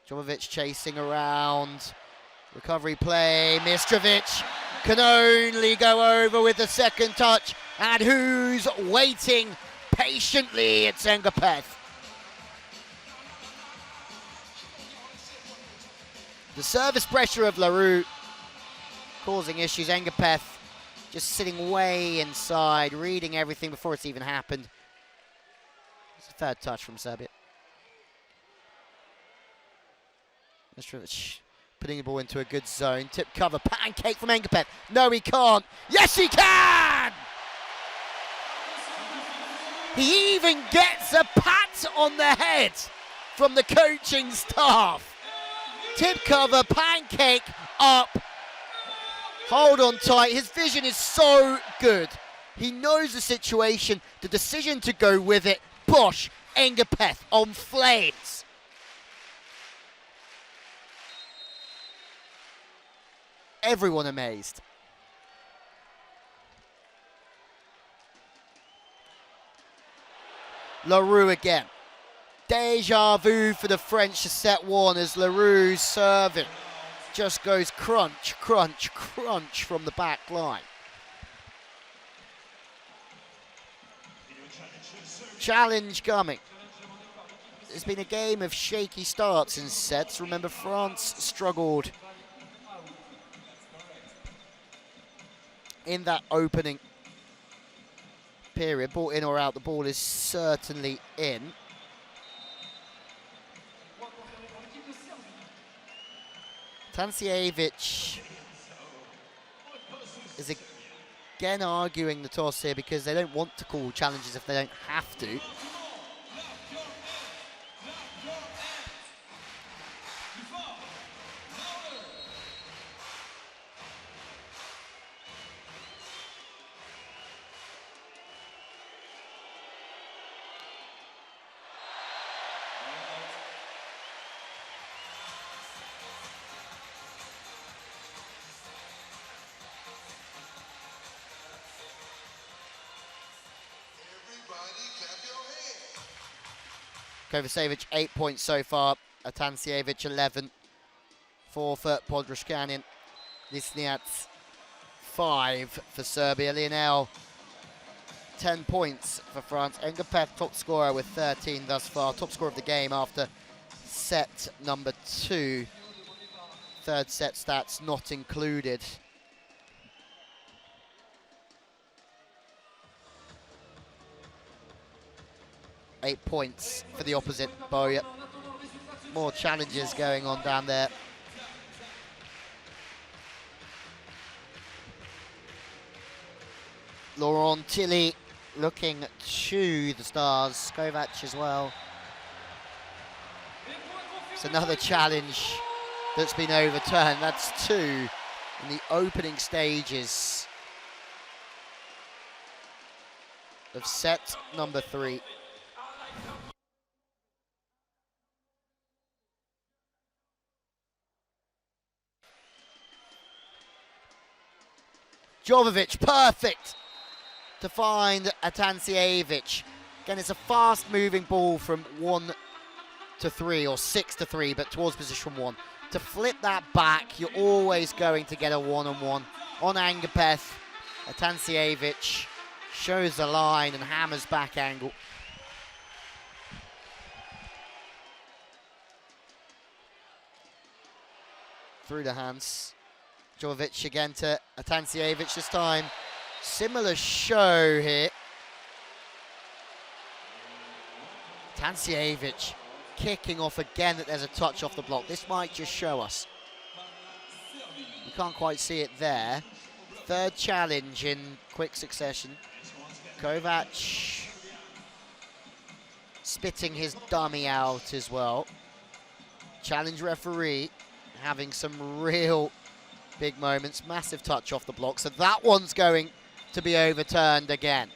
Jovovic chasing around. Recovery play. Mistrovic can only go over with the second touch. And who's waiting patiently? It's Engapeth. The service pressure of LaRue causing issues. Engapeth just sitting way inside, reading everything before it's even happened. It's a third touch from Serbia. Mistrovic putting the ball into a good zone. Tip cover, pancake from Engapeth. No, he can't. Yes, he can! He even gets a pat on the head from the coaching staff. Tip cover, pancake, up. Hold on tight. His vision is so good. He knows the situation, the decision to go with it. Bosh, Engapeth on flames. Everyone amazed. LaRue again. Deja vu for the French to set 1 as LaRue's serving just goes crunch, crunch, crunch from the back line. Challenge coming. It's been a game of shaky starts in sets. Remember, France struggled in that opening period. Ball in or out, the ball is certainly in. Tancievich is again arguing the toss here because they don't want to call challenges if they don't have to. Kovacevic 8 points so far. Atansjevic 11. 4 for Podrushkanin. Lisniats 5 for Serbia. Lionel 10 points for France. Engapeth top scorer with 13 thus far. Top scorer of the game after set number 2. Third set stats not included. Eight points for the opposite, Boya. More challenges going on down there. Laurent Tilly looking to the stars. Kovac as well. It's another challenge that's been overturned. That's 2 in the opening stages of set number 3. Jovovic, perfect to find Atansjevic. Again, it's a fast-moving ball from 1 to 3 or 6 to 3, but towards position 1. To flip that back, you're always going to get a one-on-one. On Engapeth, Atansjevic shows the line and hammers back angle. Through the hands. Jovovic again to Atansjevic this time. Similar show here. Atansjevic kicking off again that there's a touch off the block. This might just show us. You can't quite see it there. Third challenge in quick succession. Kovac spitting his dummy out as well. Challenge referee having some real big moments. Massive touch off the block. So that one's going to be overturned again.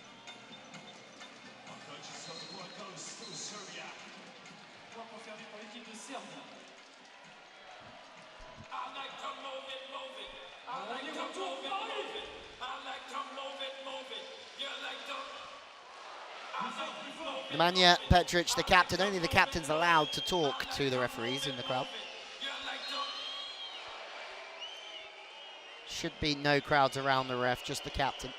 Nemanja Petric, the captain. Only the captain's allowed to talk to the referees in the crowd. Should be no crowds around the ref, just the captain.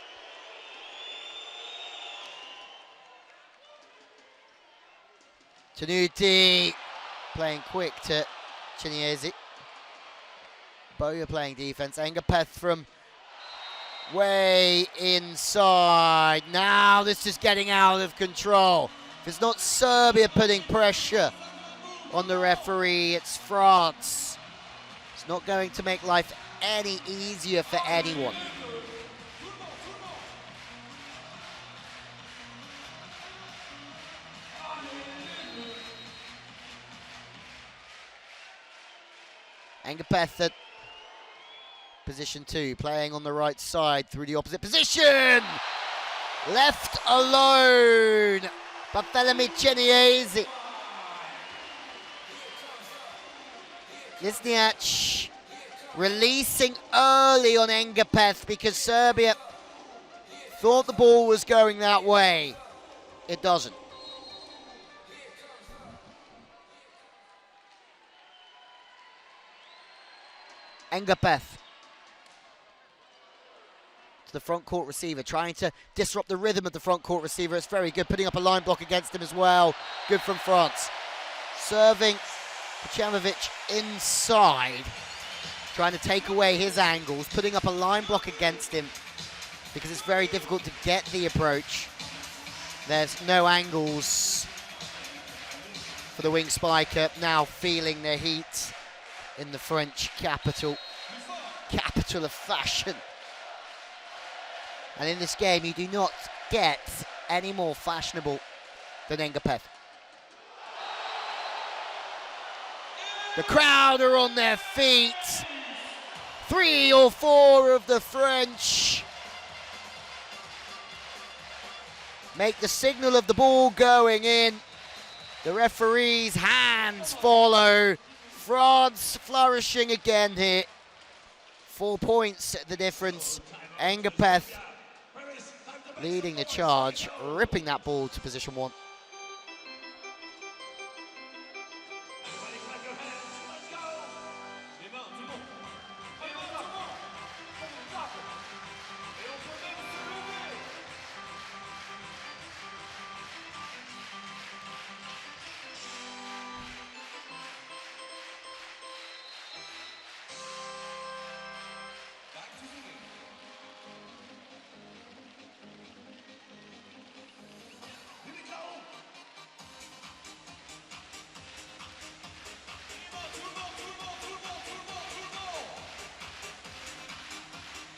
Tanuti playing quick to Chiniesi. Boya playing defense. Engapeth from way inside. Now this is getting out of control. If it's not Serbia putting pressure on the referee, it's France. It's not going to make life any easier for anyone. Engapeth at position 2, playing on the right side through the opposite position. Left alone. Barthélemy Cheniesi. Lisniak releasing early on Engapeth because Serbia thought the ball was going that way. It doesn't. Engapeth to the front court receiver, trying to disrupt the rhythm of the front court receiver. It's very good, putting up a line block against him as well. Good from France. Serving Vucanovic inside, trying to take away his angles, putting up a line block against him because it's very difficult to get the approach. There's no angles for the wing spiker, now feeling the heat in the French capital of fashion. And in this game, you do not get any more fashionable than Engapeth. The crowd are on their feet. 3 or 4 of the French make the signal of the ball going in. The referee's hands follow. France flourishing again here. 4 points the difference. Engapeth leading the charge, ripping that ball to position 1.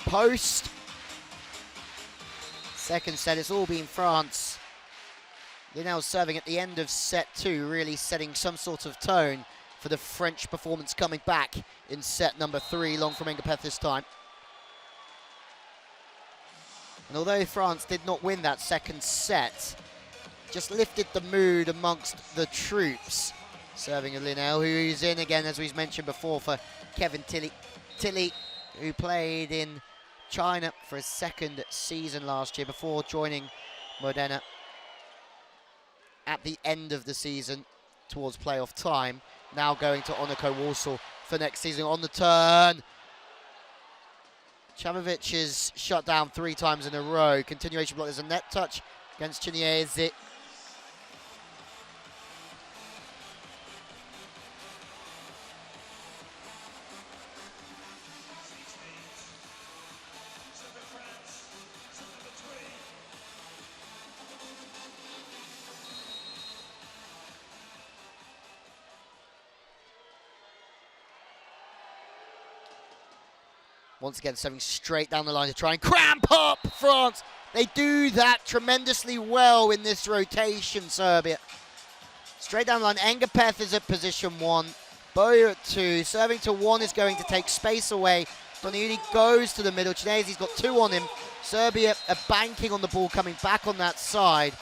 post. Second set, it's all been France. They're now serving at the end of set 2, really setting some sort of tone for the French performance coming back in set number 3, long from Engapeth this time. And although France did not win that second set, just lifted the mood amongst the troops. Serving a Linnell, who's in again, as we've mentioned before, for Kevin Tilly, who played in China for his second season last year before joining Modena at the end of the season towards playoff time. Now going to Oniko Warsaw for next season. On the turn, Chavovic is shut down 3 times in a row. Continuation block, there's a net touch against Chiniesi. Once again, serving straight down the line to try and cramp up France. They do that tremendously well in this rotation, Serbia. Straight down the line, Engapeth is at position 1. Boyer at 2. Serving to 1 is going to take space away. Doniudi goes to the middle. Chinese's got 2 on him. Serbia are banking on the ball, coming back on that side.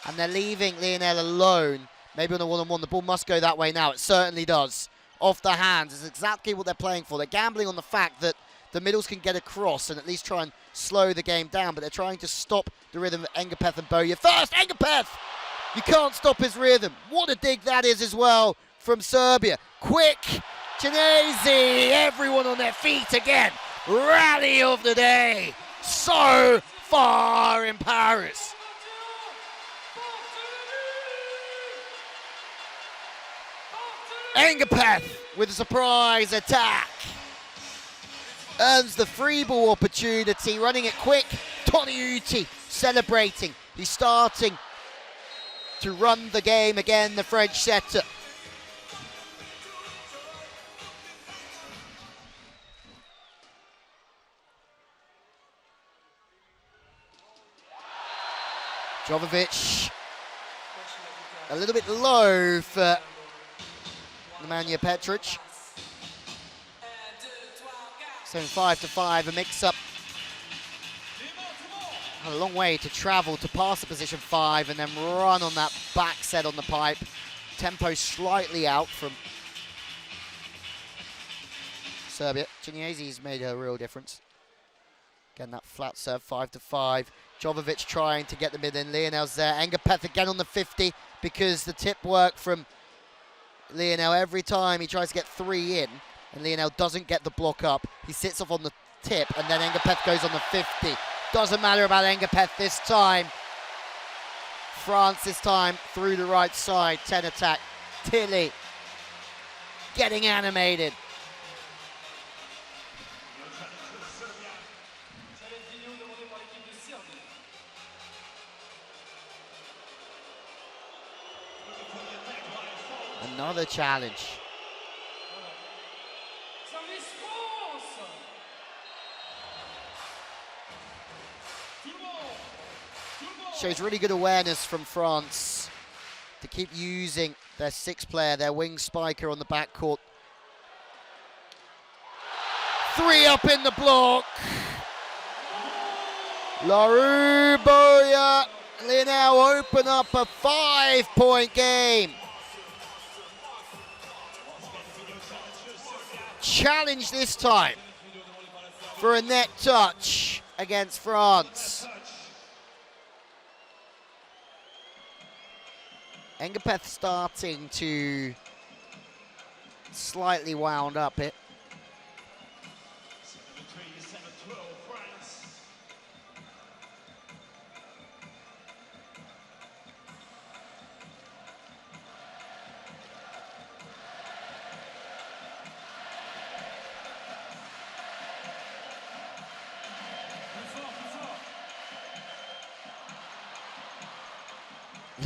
And they're leaving Lionel alone. Maybe on a one-on-one. The ball must go that way now. It certainly does. Off the hands is exactly what they're playing for. They're gambling on the fact that the middles can get across and at least try and slow the game down, but they're trying to stop the rhythm of Engapeth and Boyer. First, Engapeth! You can't stop his rhythm. What a dig that is as well from Serbia. Quick, Chinesi, everyone on their feet again. Rally of the day. So far in Paris. Engapeth with a surprise attack. Earns the free ball opportunity, running it quick. Doniudi celebrating. He's starting to run the game again, the French setter. Jovovic, a little bit low for Nemanja Petric. So 5-5, a mix-up. A long way to travel to pass the position 5 and then run on that back set on the pipe. Tempo slightly out from Serbia. Chiniesi's made a real difference. Again, that flat serve, 5-5. Jovovic trying to get the mid in. Lionel's there. Engapeth again on the 50 because the tip work from Lionel every time he tries to get 3 in. And Lionel doesn't get the block up. He sits off on the tip, and then Engapeth goes on the 50. Doesn't matter about Engapeth this time. France this time through the right side. 10 attack. Tilly getting animated. Another challenge. Shows really good awareness from France to keep using their 6th player, their wing spiker on the backcourt. 3 up in the block. LaRue, Boyer, Lionel open up a 5-point game. Challenge this time for a net touch against France. Engapeth starting to slightly wound up it.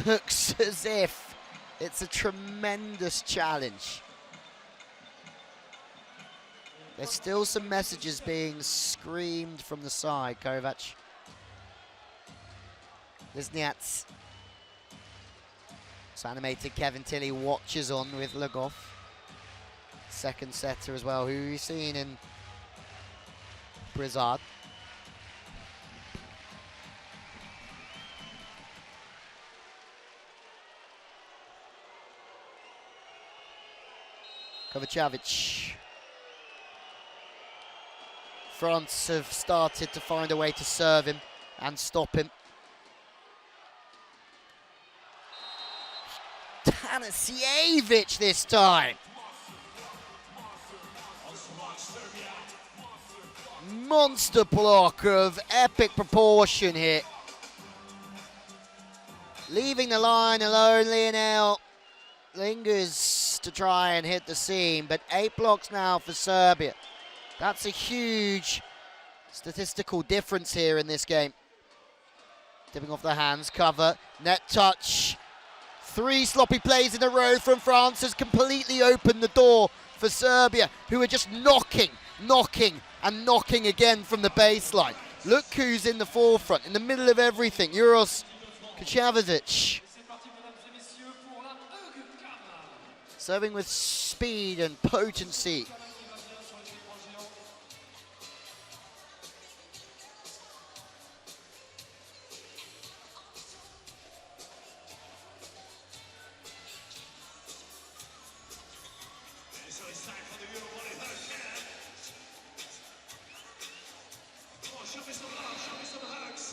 Looks as if it's a tremendous challenge. There's still some messages being screamed from the side, Kovac. Lisniats. So animated Kevin Tilley watches on with Lagov. Second setter as well, who you've seen in Brizard. Kovacevic. France have started to find a way to serve him and stop him. Tanasiewicz this time. Monster block of epic proportion here. Leaving the line alone, Lionel lingers to try and hit the seam, but 8 blocks now for Serbia. That's a huge statistical difference here in this game. Dipping off the hands, cover, net touch. 3 sloppy plays in a row from France has completely opened the door for Serbia, who are just knocking again from the baseline. Look who's in the forefront, in the middle of everything. Juros Kovacevic. Serving with speed and potency. So it's time for the EuroVolleyM camp. Come on, show me some love, show me some hugs.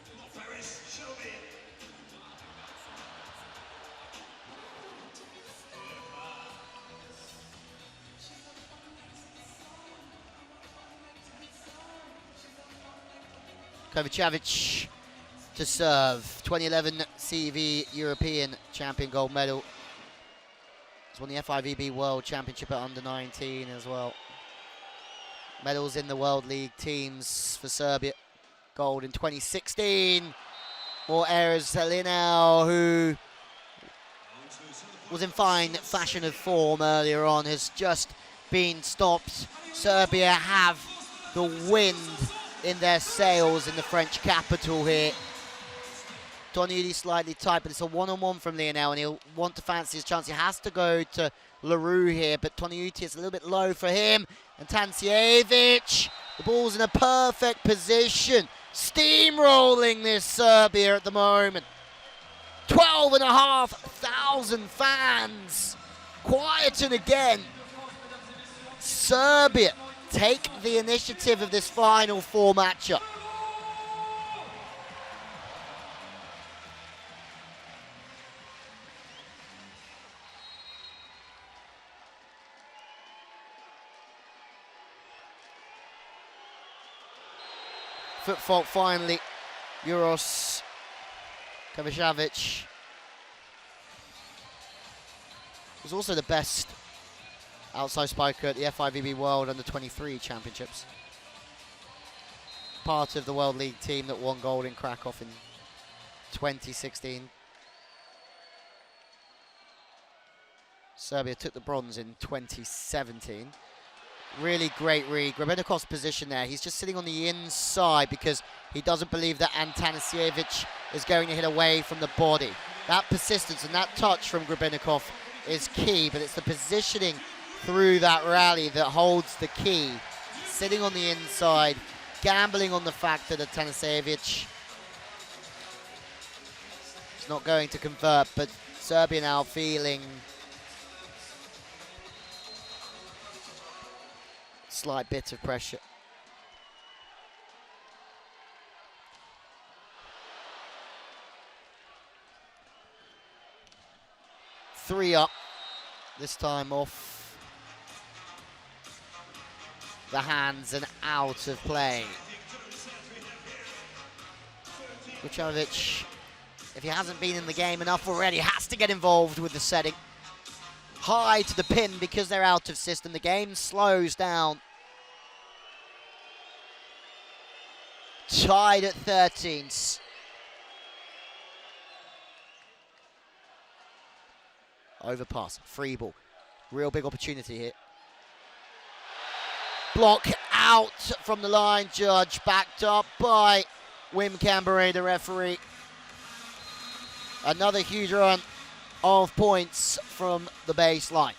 Come on, Paris, show me. Kovacevic to serve. 2011 CEV European champion gold medal. He's won the FIVB World Championship at under 19 as well. Medals in the World League teams for Serbia. Gold in 2016. More errors. Linau, who was in fine fashion of form earlier on, has just been stopped. Serbia have the wind in their sails in the French capital here. Toniutti slightly tight, but it's a one-on-one from Lionel, and he'll want to fancy his chance. He has to go to LaRue here, but Toniutti is a little bit low for him. And Tanasiewicz, the ball's in a perfect position. Steamrolling this Serbia at the moment. 12,500 fans. Quieten again. Serbia take the initiative of this Final Four matchup. Foot fault finally. Juros Kovacevic was also the best outside spiker at the FIVB World Under-23 Championships. Part of the World League team that won gold in Krakow in 2016. Serbia took the bronze in 2017. Really great read. Grabenikov's position there. He's just sitting on the inside because he doesn't believe that Tanasiewicz is going to hit away from the body. That persistence and that touch from Grabenikov is key, but it's the positioning through that rally that holds the key. Sitting on the inside, gambling on the fact that Tanasiewicz is not going to convert, but Serbia now feeling slight bit of pressure. Three up, this time off the hands and out of play. Vucevic, if he hasn't been in the game enough already, has to get involved with the setting. High to the pin because they're out of system. The game slows down. Tied at 13. Overpass, free ball. Real big opportunity here. Block out from the line judge, backed up by Wim Camberay, the referee. Another huge run of points from the baseline.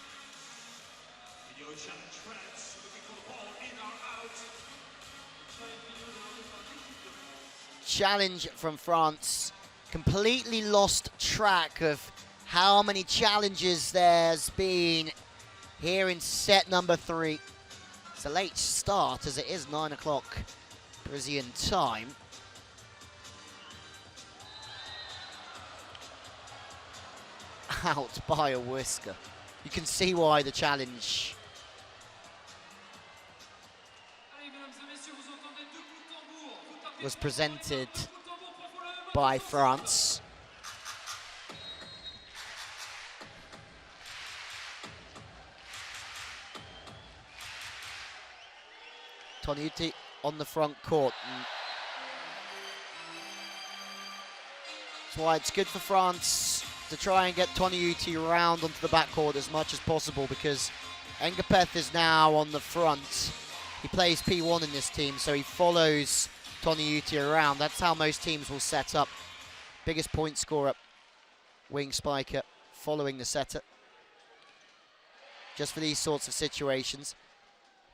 Challenge from France. Completely lost track of how many challenges there's been here in set number 3. It's a late start as it is 9 o'clock Parisian time. Out by a whisker. You can see why the challenge was presented by France. Toniutti on the front court. That's why it's good for France to try and get Toniutti around onto the backcourt as much as possible, because Engapeth is now on the front. He plays P1 in this team, so he follows Toniutti around. That's how most teams will set up. Biggest point scorer, wing spiker, following the setter. Just for these sorts of situations.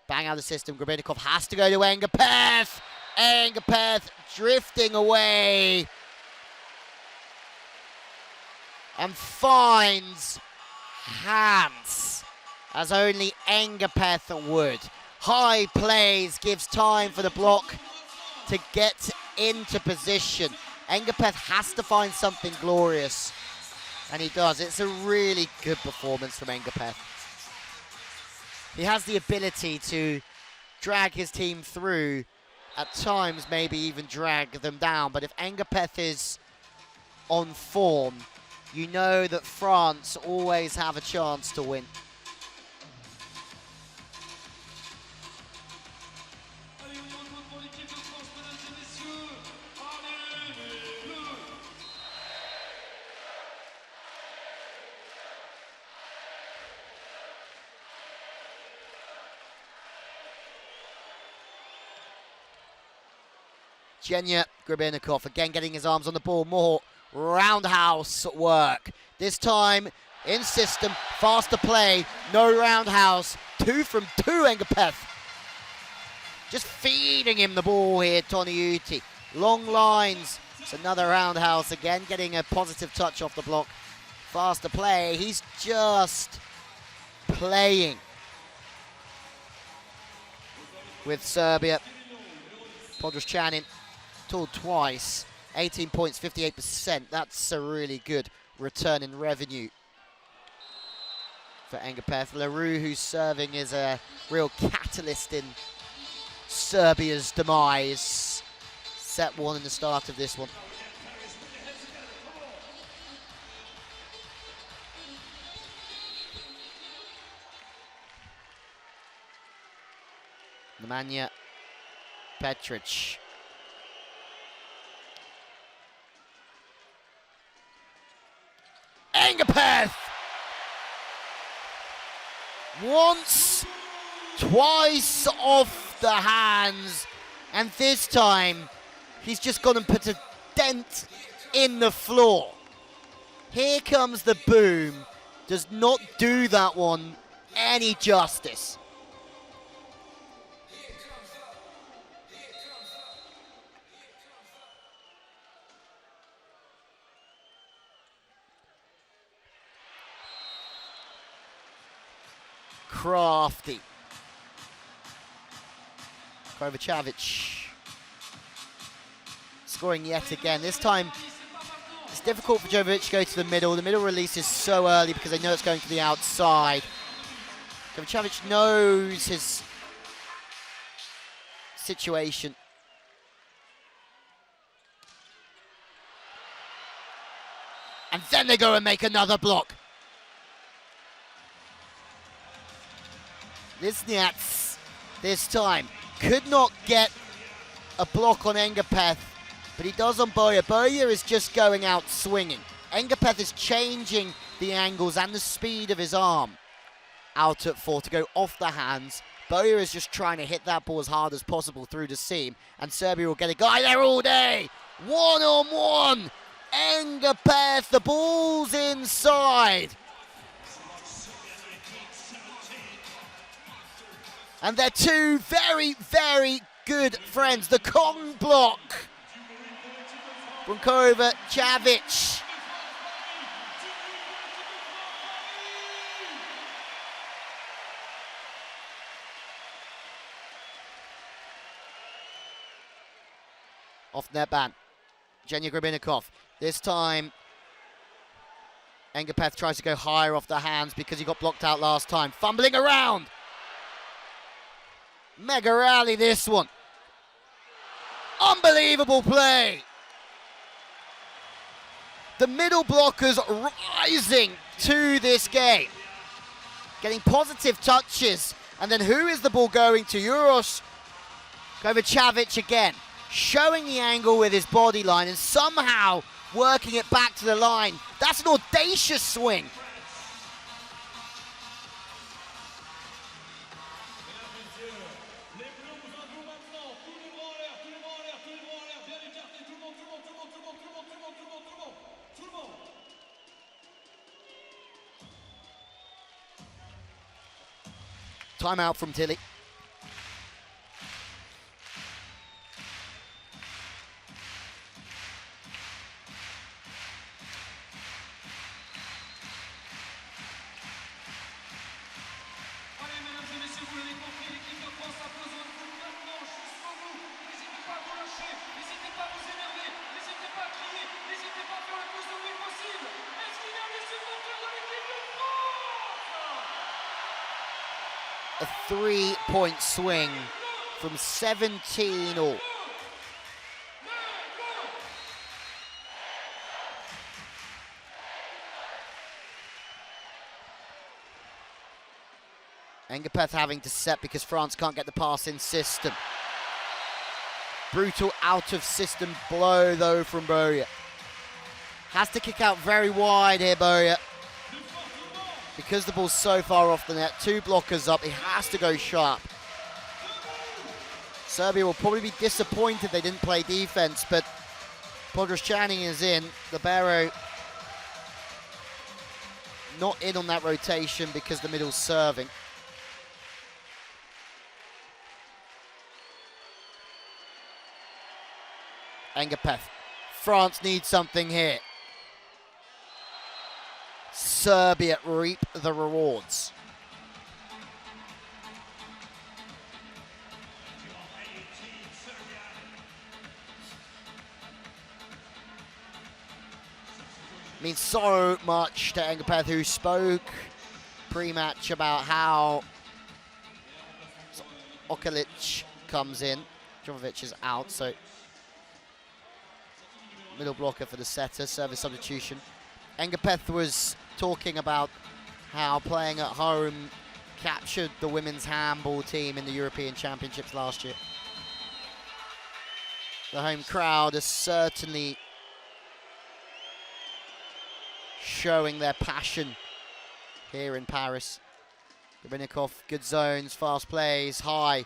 Bang out of the system. Grabinikov has to go to Engapeth. Engapeth drifting away. And finds hands, as only Engapeth would. High plays, gives time for the block to get into position. Engapeth has to find something glorious, and he does. It's a really good performance from Engapeth. He has the ability to drag his team through, at times maybe even drag them down, but if Engapeth is on form, you know that France always have a chance to win. Genya Grabinikov again getting his arms on the ball. More roundhouse work. This time in system, faster play, no roundhouse. 2 from 2, Engapeth. Just feeding him the ball here, Toniutti. Long lines. It's another roundhouse again, getting a positive touch off the block. Faster play. He's just playing with Serbia. Podroschanin tooled twice. 18 points, 58%. That's a really good return in revenue for Engapeth. LaRue, who's serving, is a real catalyst in Serbia's demise. Set 1 in the start of this one. Nemanja Petric. Engapeth! Once, twice off the hands, and this time he's just gone and put a dent in the floor. Here comes the boom. Does not do that one any justice. Crafty. Kovacevic scoring yet again. This time it's difficult for Jovic to go to the middle. The middle release is so early because they know it's going to the outside. Kovacevic knows his situation. And then they go and make another block. Lisniats this time could not get a block on Engapeth, but he does on Boyer. Boyer is just going out swinging. Engapeth is changing the angles and the speed of his arm out at 4 to go off the hands. Boya is just trying to hit that ball as hard as possible through the seam, and Serbia will get a guy there all day. One-on-one. Engapeth, the ball's inside. And they're two very, very good friends. The Kong block. Brunkova, Čavić. Off net ban. Genya Grabinikov. This time, Engapeth tries to go higher off the hands because he got blocked out last time. Fumbling around. Mega rally this one. Unbelievable play. The middle blockers rising to this game. Getting positive touches. And then who is the ball going to? Uros Kovacevic again. Showing the angle with his body line and somehow working it back to the line. That's an audacious swing. Timeout from Tilly. A 3-point swing from 17 all. Engapeth having to set because France can't get the pass in system. Brutal out of system blow though from Boya. Has to kick out very wide here, Boya. Because the ball's so far off the net, 2 blockers up, he has to go sharp. Serbia will probably be disappointed they didn't play defense, but Podrošćanin is in. Libero not in on that rotation because the middle's serving. Engapeth. France needs something here. Serbia reap the rewards. Means so much to Engapeth, who spoke pre-match about how Okolic comes in. Jovovic is out, so middle blocker for the setter, service substitution. Engapeth was talking about how playing at home captured the women's handball team in the European Championships last year. The home crowd is certainly showing their passion here in Paris. Grabinikov, good zones, fast plays, high,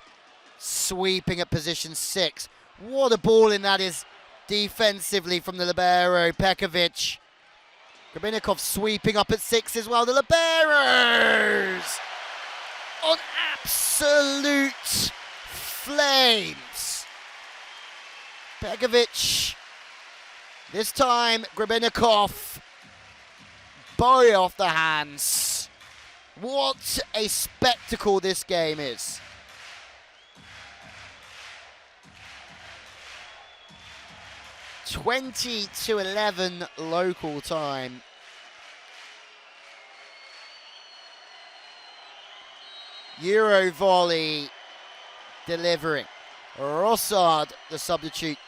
sweeping at position 6. What a ball in that is defensively from the libero, Pekovic. Grabinikov sweeping up at 6 as well. The liberos on absolute flames. Pekovic. This time, Grabinikov. Boya off the hands. What a spectacle this game is. (20-11) local time. EuroVolley delivering. Rossard, the substitute,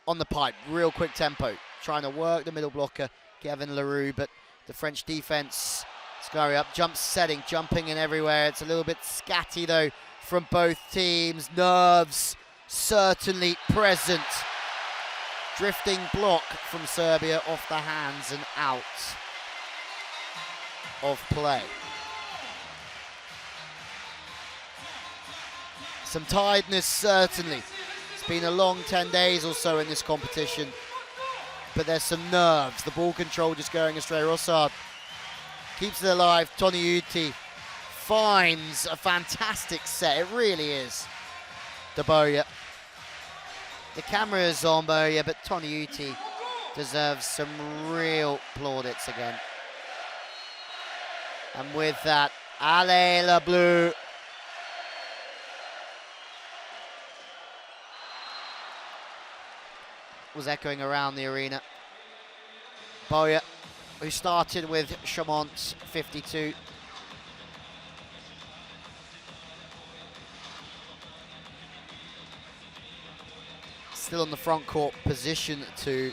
on the pipe, real quick tempo, trying to work the middle blocker, Kevin Leroux, but the French defense, scurry up, jump setting, jumping in everywhere. It's a little bit scatty though from both teams. Nerves certainly present. Drifting block from Serbia off the hands and out of play. Some tiredness, certainly. It's been a long 10 days or so in this competition, but there's some nerves. The ball control just going astray. Rossard keeps it alive. Toniutti finds a fantastic set. It really is. De Boya. The camera is on Boya, but Toniutti deserves some real plaudits again. And with that, Allez le Bleu. Was echoing around the arena. Boya, who started with Chamont's 52. Still on the front court, position 2.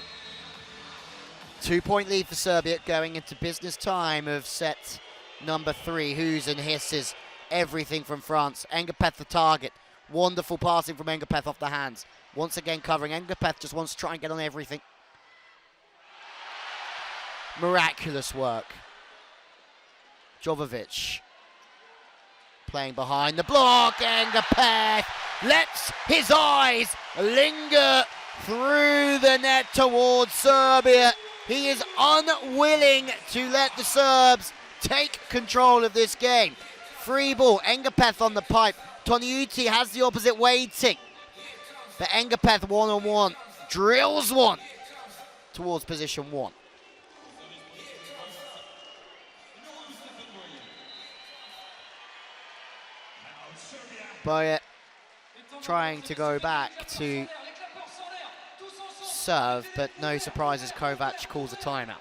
2-point lead for Serbia going into business time of set number 3. Who's and hisses everything from France. Engapeth the target. Wonderful passing from Engapeth off the hands. Once again covering. Engapeth just wants to try and get on everything. Miraculous work. Jovovic playing behind the block. Engapeth lets his eyes linger through the net towards Serbia. He is unwilling to let the Serbs take control of this game. Free ball, Engapeth on the pipe. Toniutti has the opposite waiting. But Engapeth one-on-one drills one towards position 1. Boya trying to go back to serve, but no surprises, Kovac calls a timeout.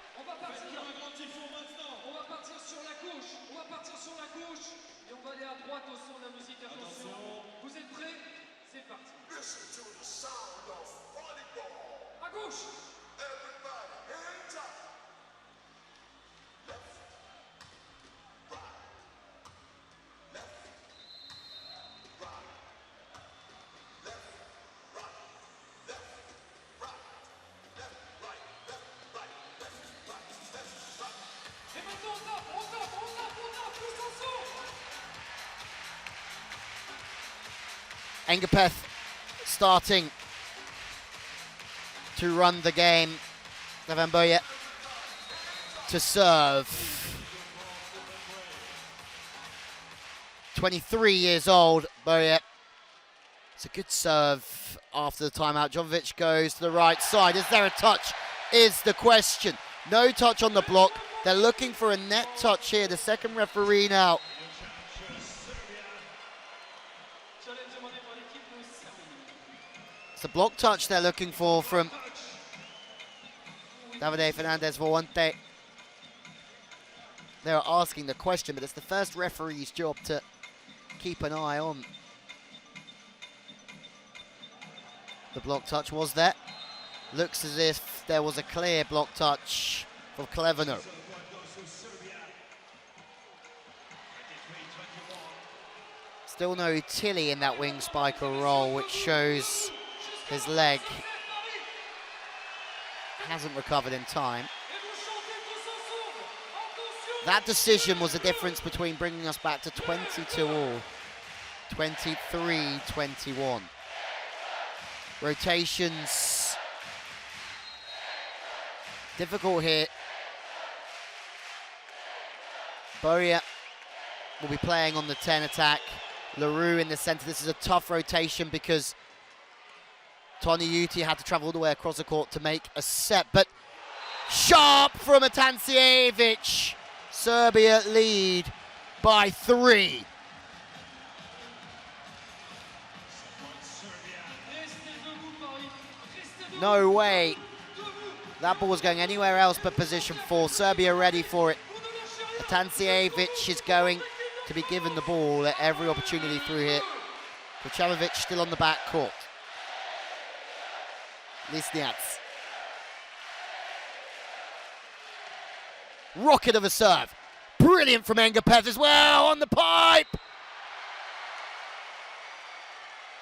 Engapeth starting to run the game. Devan Boya to serve. 23 years old, Boya. It's a good serve after the timeout. Jovovic goes to the right side. Is there a touch? Is the question. No touch on the block. They're looking for a net touch here. The second referee now. It's a block touch they're looking for from Davide Fernandez Volante. They're asking the question, but it's the first referee's job to keep an eye on. The block touch was there. Looks as if there was a clear block touch for Klevano. Still no Tilly in that wing spiker role, which shows his leg hasn't recovered in time. That decision was the difference between bringing us back to 22-all, 23-21. Rotations, difficult here. Boya will be playing on the 10 attack. LaRue in the center. This is a tough rotation because Toniutti had to travel all the way across the court to make a set, but sharp from Atancijevic. Serbia lead by 3. No way that ball was going anywhere else but position 4. Serbia ready for it. Atancijevic is going to be given the ball at every opportunity through here. Vucevic still on the back court. Lisniac. Rocket of a serve. Brilliant from Engapeth as well on the pipe.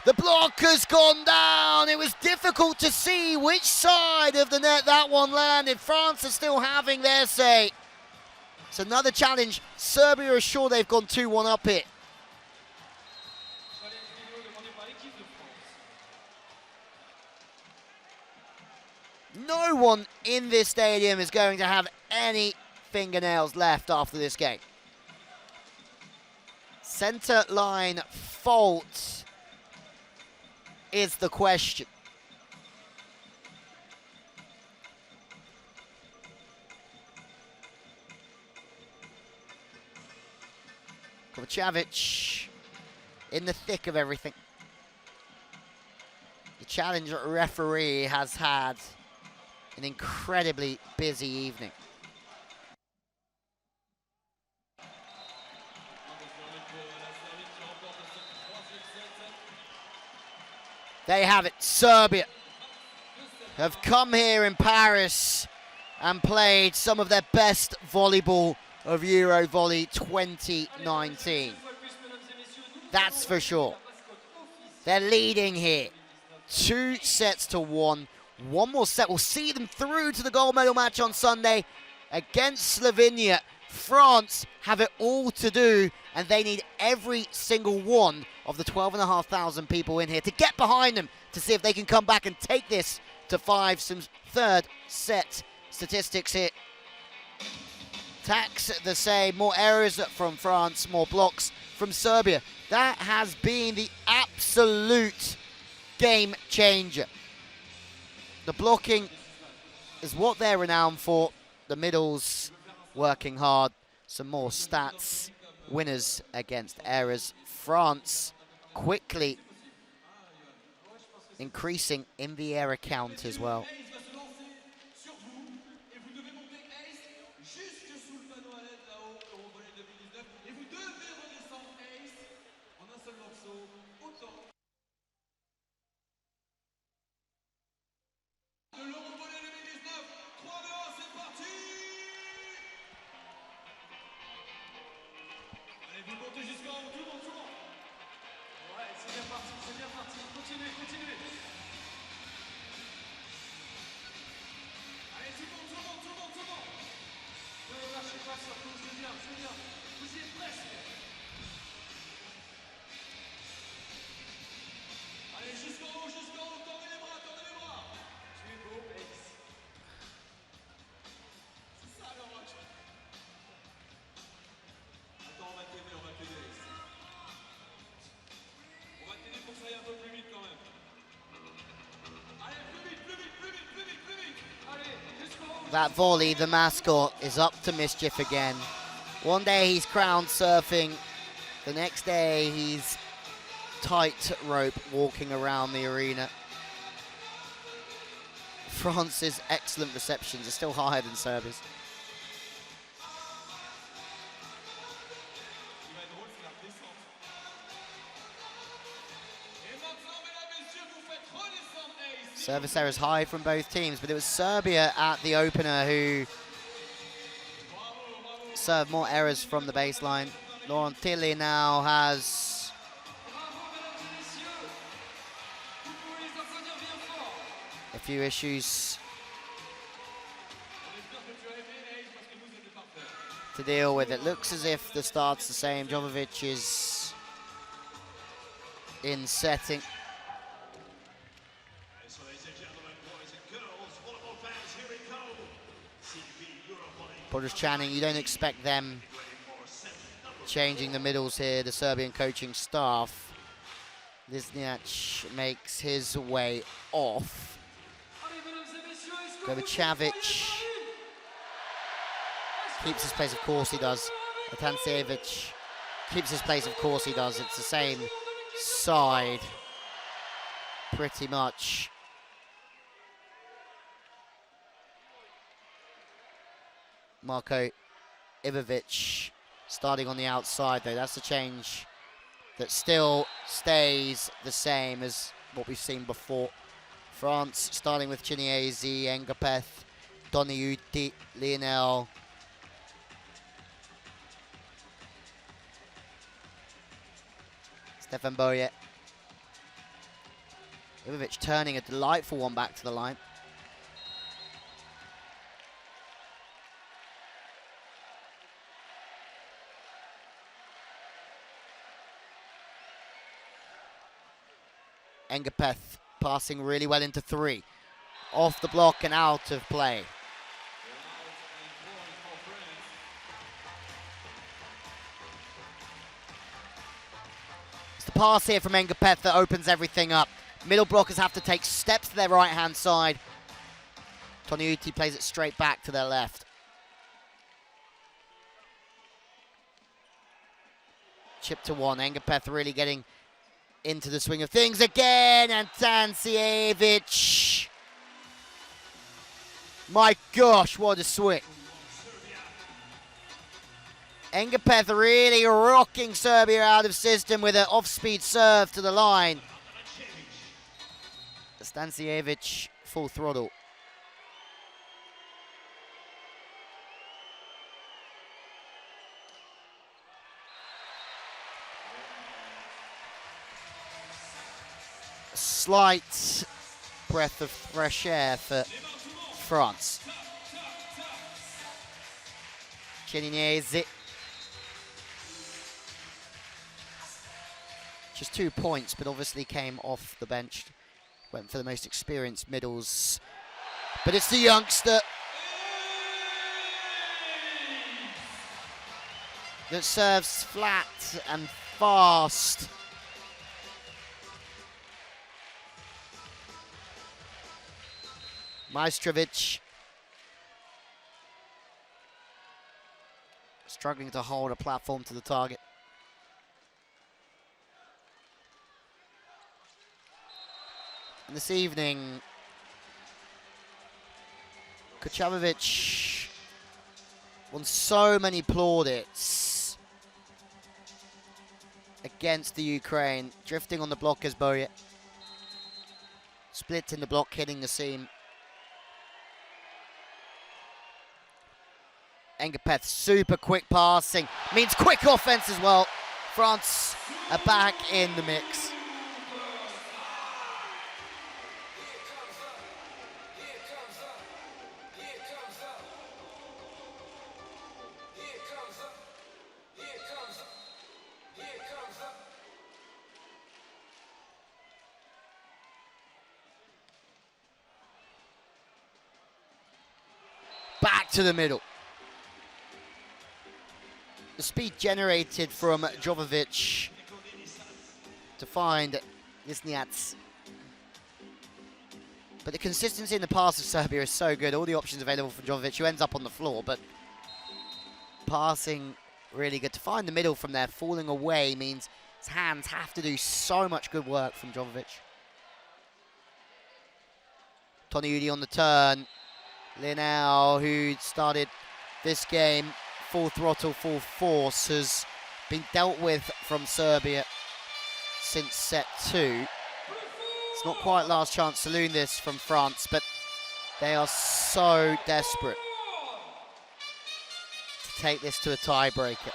The block has gone down. It was difficult to see which side of the net that one landed. France are still having their say. It's another challenge. Serbia are sure they've gone 2-1 up here. Challenge vidéo demandé par l'équipe de France. No one in this stadium is going to have any fingernails left after this game. Centre line fault is the question. Kovacevic in the thick of everything. The challenge referee has had an incredibly busy evening. They have it. Serbia have come here in Paris and played some of their best volleyball of EuroVolley 2019. That's for sure. They're leading here. 2-1. One more set will see them through to the gold medal match on Sunday against Slovenia. France have it all to do, and they need every single one of the 12,500 people in here to get behind them to see if they can come back and take this to 5. Some third set statistics here. Attacks the same, more errors from France, more blocks from Serbia. That has been the absolute game changer. The blocking is what they're renowned for. The middles working hard. Some more stats. Winners against errors. France quickly increasing in the error count as well. That volley, the mascot, is up to mischief again. One day he's crowned surfing, the next day he's tightrope walking around the arena. France's excellent receptions are still higher than Serbia's. Service errors high from both teams, but it was Serbia at the opener who served more errors from the baseline. Laurent Tilly now has a few issues to deal with. It looks as if the start's the same. Jovovic is in setting. Podrić Channing, you don't expect them changing the middles here, the Serbian coaching staff. Lisniac makes his way off. Kovacevic keeps his place, of course he does. Atancievic keeps his place, of course he does. It's the same side, pretty much. Marko Ivovic starting on the outside though. That's a change that still stays the same as what we've seen before. France starting with Chiniezi, Engapeth, Doniuti, Lionel. Stefan Boyet. EuroVolleyM turning a delightful one back to the line. Engapeth passing really well into 3. Off the block and out of play. It's the pass here from Engapeth that opens everything up. Middle blockers have to take steps to their right-hand side. Toniuti plays it straight back to their left. Chip to 1. Engapeth really getting into the swing of things again, and Tancievich. My gosh, what a swing. Engapeth really rocking Serbia out of system with an off-speed serve to the line. Stancievich full throttle. Slight breath of fresh air for France. Chinese. Just 2 points, but obviously came off the bench. Went for the most experienced middles. But it's the youngster that serves flat and fast. Majstrovic struggling to hold a platform to the target. And this evening, Kochamovic won so many plaudits against the Ukraine, drifting on the block as Boyet. Split in the block, hitting the seam. Engapeth, super quick passing, means quick offense as well. France are back in the mix. Back to the middle. The speed generated from Jovovic to find Lisniats. But the consistency in the pass of Serbia is so good. All the options available for Jovovic, who ends up on the floor, but passing really good. To find the middle from there, falling away, means his hands have to do so much good work from Jovovic. Toniuti on the turn. Linau, who started this game full throttle, full force, has been dealt with from Serbia since set 2. It's not quite last chance saloon this from France, but they are so desperate to take this to a tiebreaker.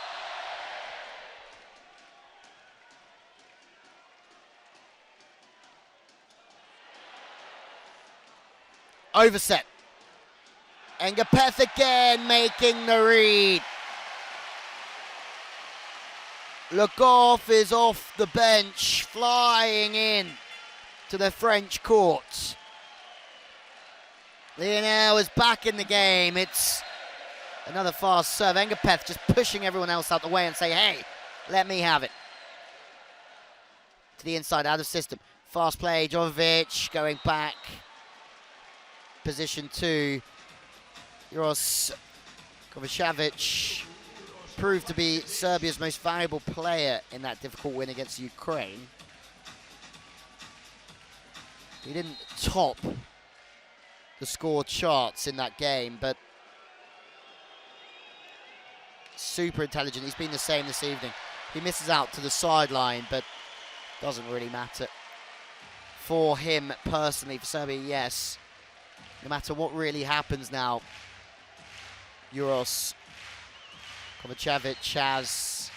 Overset. Engapeth again making the read. Le Goff is off the bench, flying in to the French court. Lionel is back in the game. It's another fast serve. Engapeth just pushing everyone else out the way and say, hey, let me have it. To the inside, out of system. Fast play, Jovovic going back. Position 2. Uros Kovacevic proved to be Serbia's most valuable player in that difficult win against Ukraine. He didn't top the score charts in that game, but super intelligent. He's been the same this evening. He misses out to the sideline, but doesn't really matter. For him personally, for Serbia, yes. No matter what really happens now, Uros Kovacevic has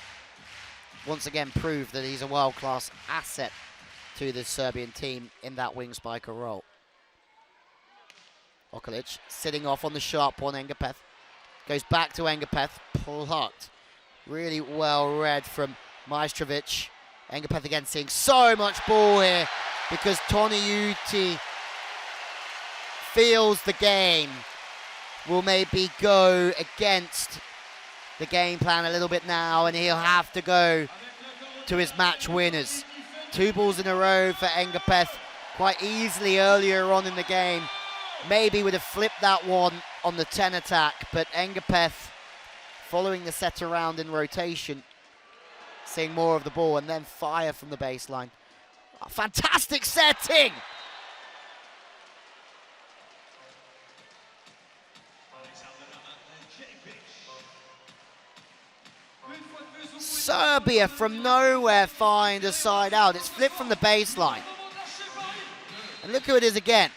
once again proved that he's a world-class asset to the Serbian team in that wing spiker role. Okolic sitting off on the sharp one. Engapeth goes back to Engapeth, plucked. Really well read from Majstrovic. Engapeth again seeing so much ball here because Toniuti feels the game will maybe go against the game plan a little bit now, and he'll have to go to his match winners. 2 balls in a row for Engapeth quite easily earlier on in the game. Maybe would have flipped that one on the 10 attack, but Engapeth following the set around in rotation, seeing more of the ball and then fire from the baseline. Oh, fantastic setting! Serbia from nowhere find a side out. It's flipped from the baseline. And look who it is again.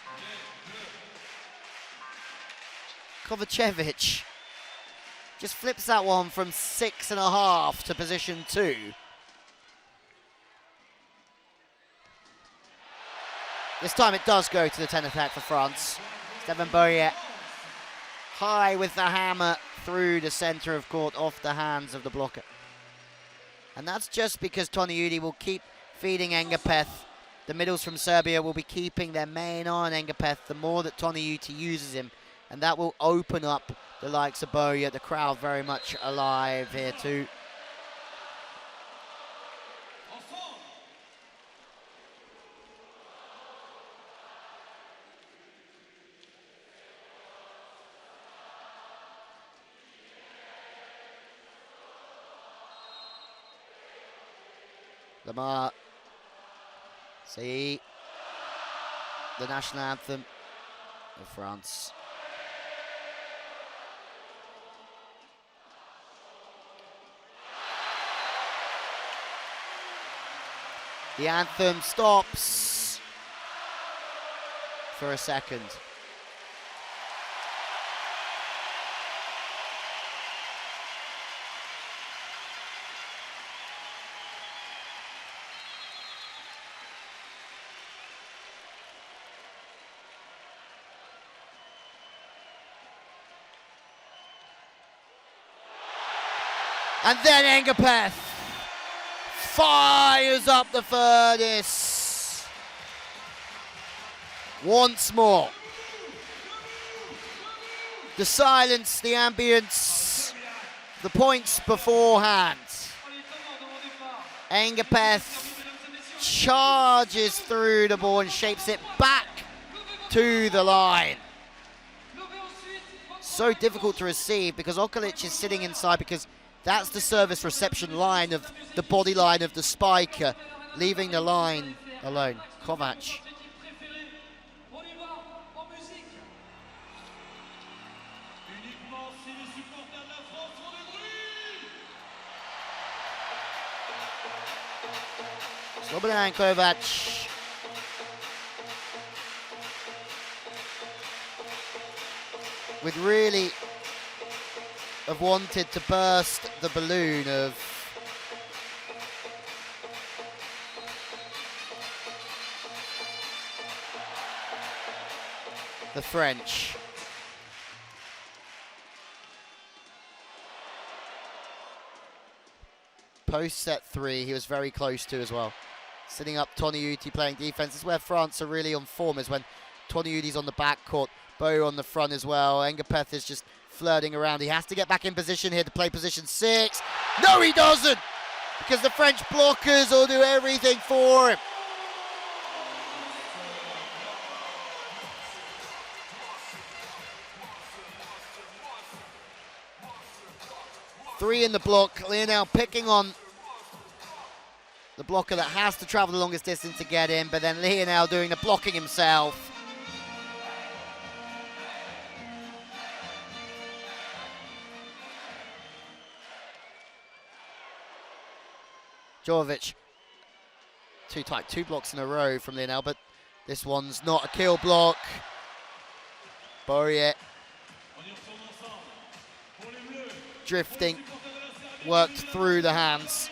Kovacevic just flips that one from 6.5 to position 2. This time it does go to the 10 attack for France. Steven Boyer high with the hammer through the centre of court off the hands of the blocker. And that's just because Toniuti will keep feeding Engapeth. The middles from Serbia will be keeping their main on Engapeth the more that Toniuti uses him. And that will open up the likes of Boya. The crowd very much alive here too. Lamar, see the national anthem of France. The anthem stops for a second. And then Engapeth fires up the furnace once more. The silence, the ambience, the points beforehand. Engapeth charges through the ball and shapes it back to the line. So difficult to receive because Okolic is sitting inside because that's the service reception line of the body line of the spiker, leaving the line alone. Kovac. Slobodan Kovac. With really have wanted to burst the balloon of the French. Post set 3, he was very close to as well. Sitting up Toniuti playing defense. This is where France are really on form, is when Toniuti's on the back court, Bo on the front as well. Engapeth is just flirting around. He has to get back in position here to play position 6. No, he doesn't! Because the French blockers will do everything for him. Three in the block. Lionel picking on the blocker that has to travel the longest distance to get in, but then Lionel doing the blocking himself. Jovic, too tight, 2 blocks in a row from Lionel, but this one's not a kill block. Boyer drifting, worked through the hands.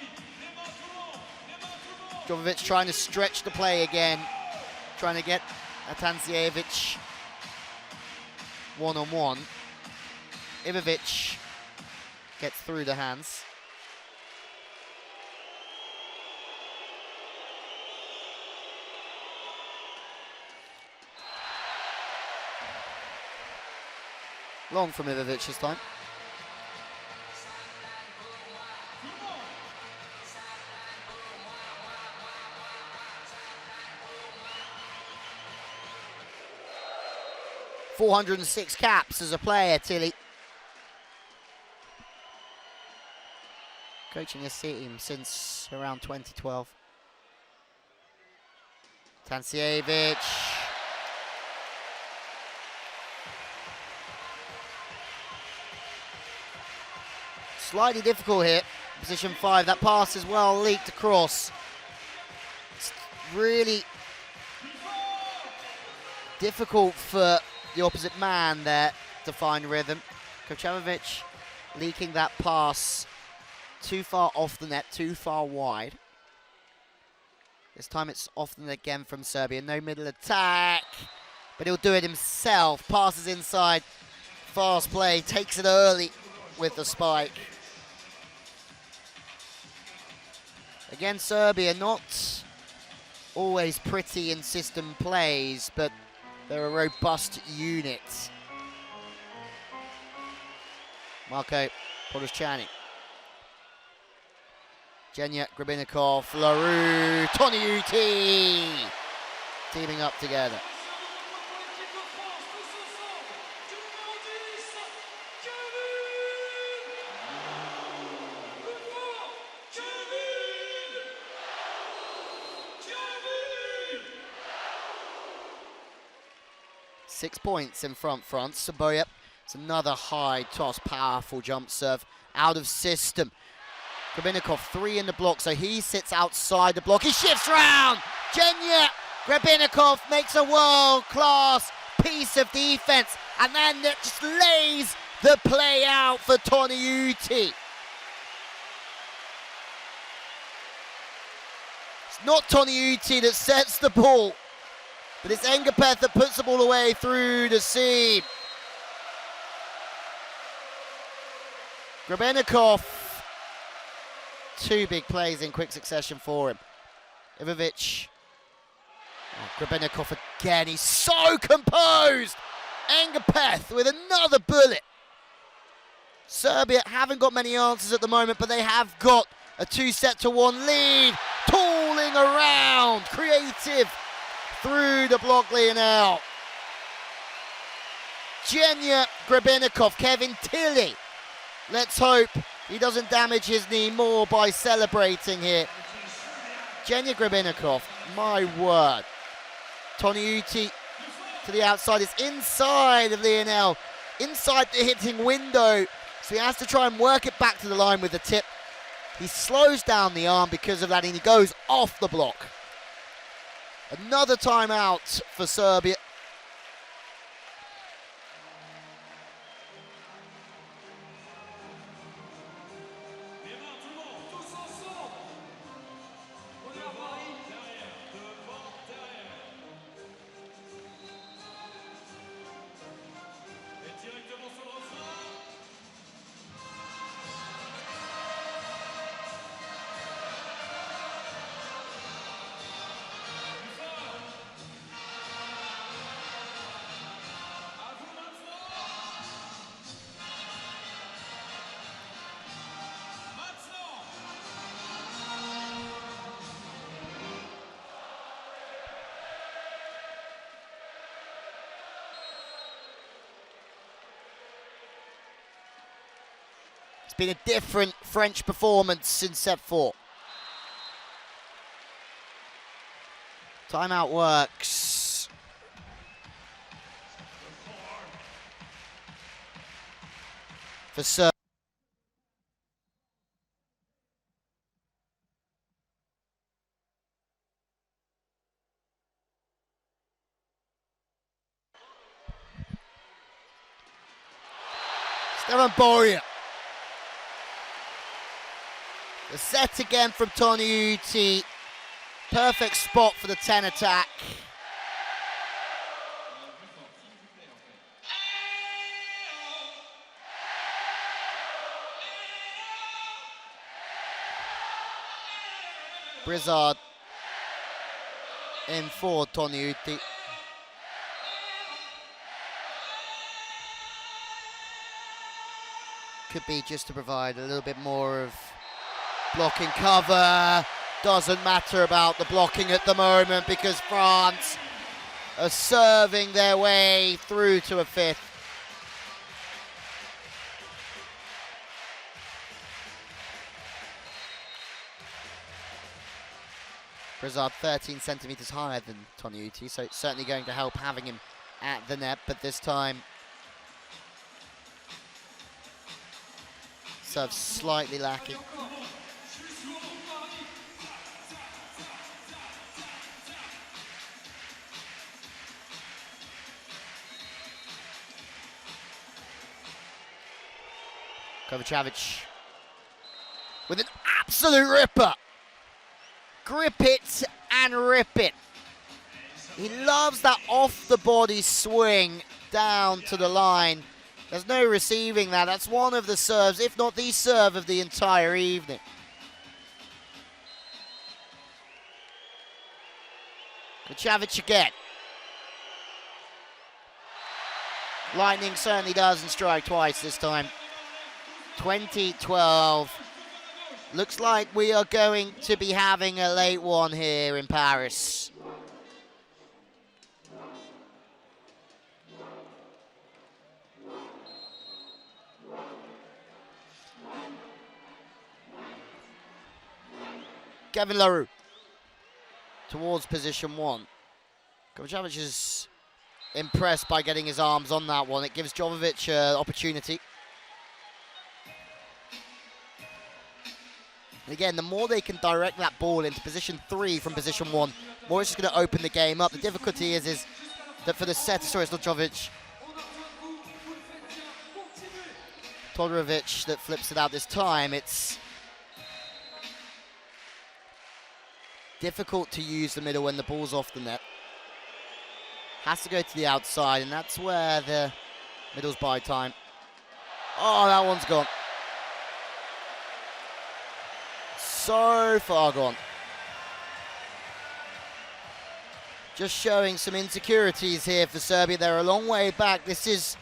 Jovovic trying to stretch the play again, trying to get Atansjevic one-on-one. Ivovic gets through the hands. Long from Ivovic this time. .406 caps as a player, Tilly. Coaching this team since around 2012. Atansjevic. Slightly difficult here, position 5. That pass as well leaked across. It's really difficult for the opposite man there to find rhythm. Kocevic leaking that pass too far off the net, too far wide. This time it's off the net again from Serbia. No middle attack, but he'll do it himself. Passes inside, fast play, takes it early with the spike. Again, Serbia not always pretty in system plays, but they're a robust unit. Marko Podosciani. Genya Grabinikov, LaRue, Toniutti teaming up together. .6 points in front. Saboya. It's another high toss, powerful jump serve out of system. Grabinikov 3 in the block, so he sits outside the block. He shifts round. Genya Grabinikov makes a world-class piece of defense, and then it just lays the play out for Toniutti. It's not Toniutti that sets the ball, but it's Engapeth that puts the ball away through the seam. Grabinikov, 2 big plays in quick succession for him. Ivovic. Oh, Grabinikov again, he's so composed. Engapeth with another bullet. Serbia haven't got many answers at the moment, but they have got a 2-1 lead. Tooling around, creative through the block, Lionel. Genya Grabinikov, Kevin Tilly. Let's hope he doesn't damage his knee more by celebrating here. Genya Grabinikov, my word. Toniutti to the outside, is inside of Lionel, inside the hitting window, so he has to try and work it back to the line with the tip. He slows down the arm because of that, and he goes off the block. Another timeout for Serbia. Been a different French performance in set 4. Timeout works. For Serbia. Stevan Boria. The set again from Toniutti. Perfect spot for the 10 attack. Brizard in for Toniutti. Could be just to provide a little bit more of blocking cover. Doesn't matter about the blocking at the moment because France are serving their way through to a fifth. Brizard 13 centimetres higher than Toniutti, so it's certainly going to help having him at the net, but this time serve slightly lacking. Kovacevic with an absolute ripper. Grip it and rip it. He loves that off-the-body swing down to the line. There's no receiving that. That's one of the serves, if not the serve of the entire evening. Kovacevic again. Lightning certainly doesn't strike twice this time. 2012. Looks like we are going to be having a late one here in Paris. Kevin LaRue towards position one. Kovacevic is impressed by getting his arms on that one. It gives Jovovic an opportunity. And again, the more they can direct that ball into position three from position one, more it's just going to open the game up. The difficulty is that for the setter, sorry, it's not Jovovic. Todorovic that flips it out this time. It's difficult to use the middle when the ball's off the net. Has to go to the outside, and that's where the middle's by time. Oh, that one's gone. So far gone. Just showing some insecurities here for Serbia. They're a long way back. This is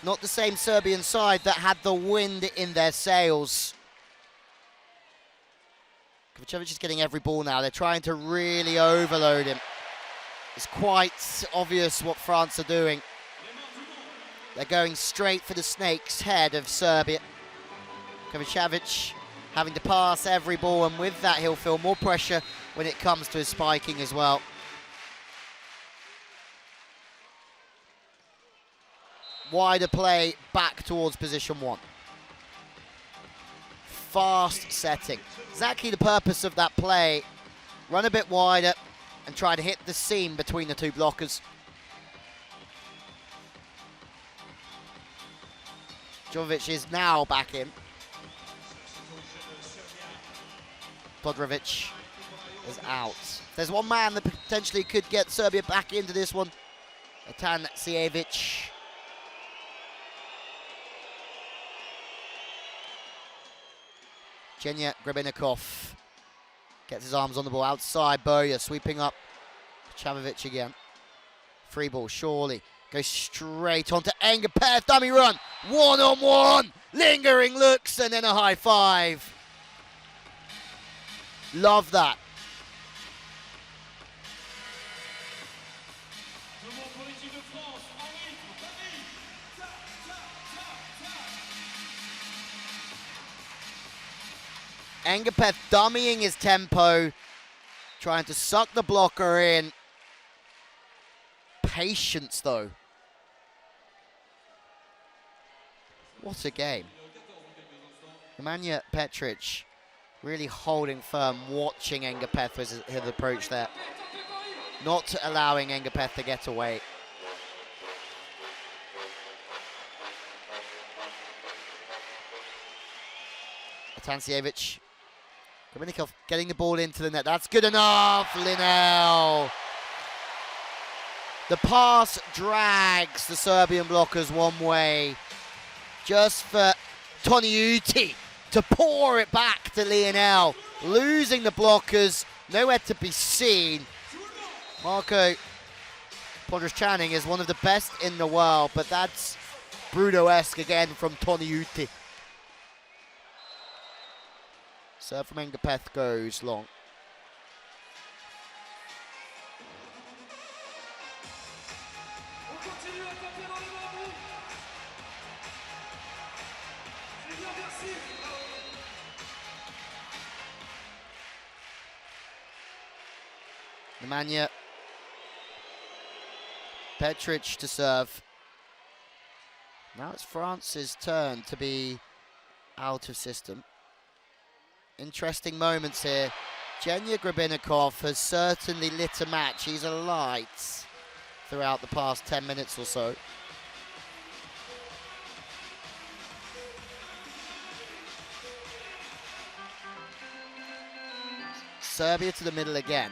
not the same Serbian side that had the wind in their sails. Kovacevic is getting every ball now. They're trying to really overload him. It's quite obvious what France are doing. They're going straight for the snake's head of Serbia. Kovacevic having to pass every ball, and with that he'll feel more pressure when it comes to his spiking as well. Wider play back towards position one. Fast setting. Exactly the purpose of that play. Run a bit wider and try to hit the seam between the two blockers. Jovovic is now back in. Todorovic is out. There's one man that potentially could get Serbia back into this one. Atan Sijevic. Genya Grebenikov gets his arms on the ball outside. Boya sweeping up. Chavovic again. Free ball, surely. Goes straight onto Engapeth. Dummy run. One-on-one. Lingering looks and then a high five. Love that. Engapeth dummying his tempo, trying to suck the blocker in. Patience though. What a game. Nemanja Petric really holding firm, watching Engapeth with his approach there. Not allowing Engapeth to get away. Atan Sijevic Dominikov getting the ball into the net. That's good enough, Linnell. The pass drags the Serbian blockers one way, just for Toniuti to pour it back to Lionel, losing the blockers, nowhere to be seen. Marco Podras-Channing is one of the best in the world, but that's Bruno-esque again from Toniuti. Serve from Engapeth goes long. On continue à taper dans les bambous. C'est bien, merci. Nemanja Petric to serve. Now it's France's turn to be out of system. Interesting moments here. Genya Grabinikov has certainly lit a match. He's a light throughout the past 10 minutes or so. Serbia to the middle again.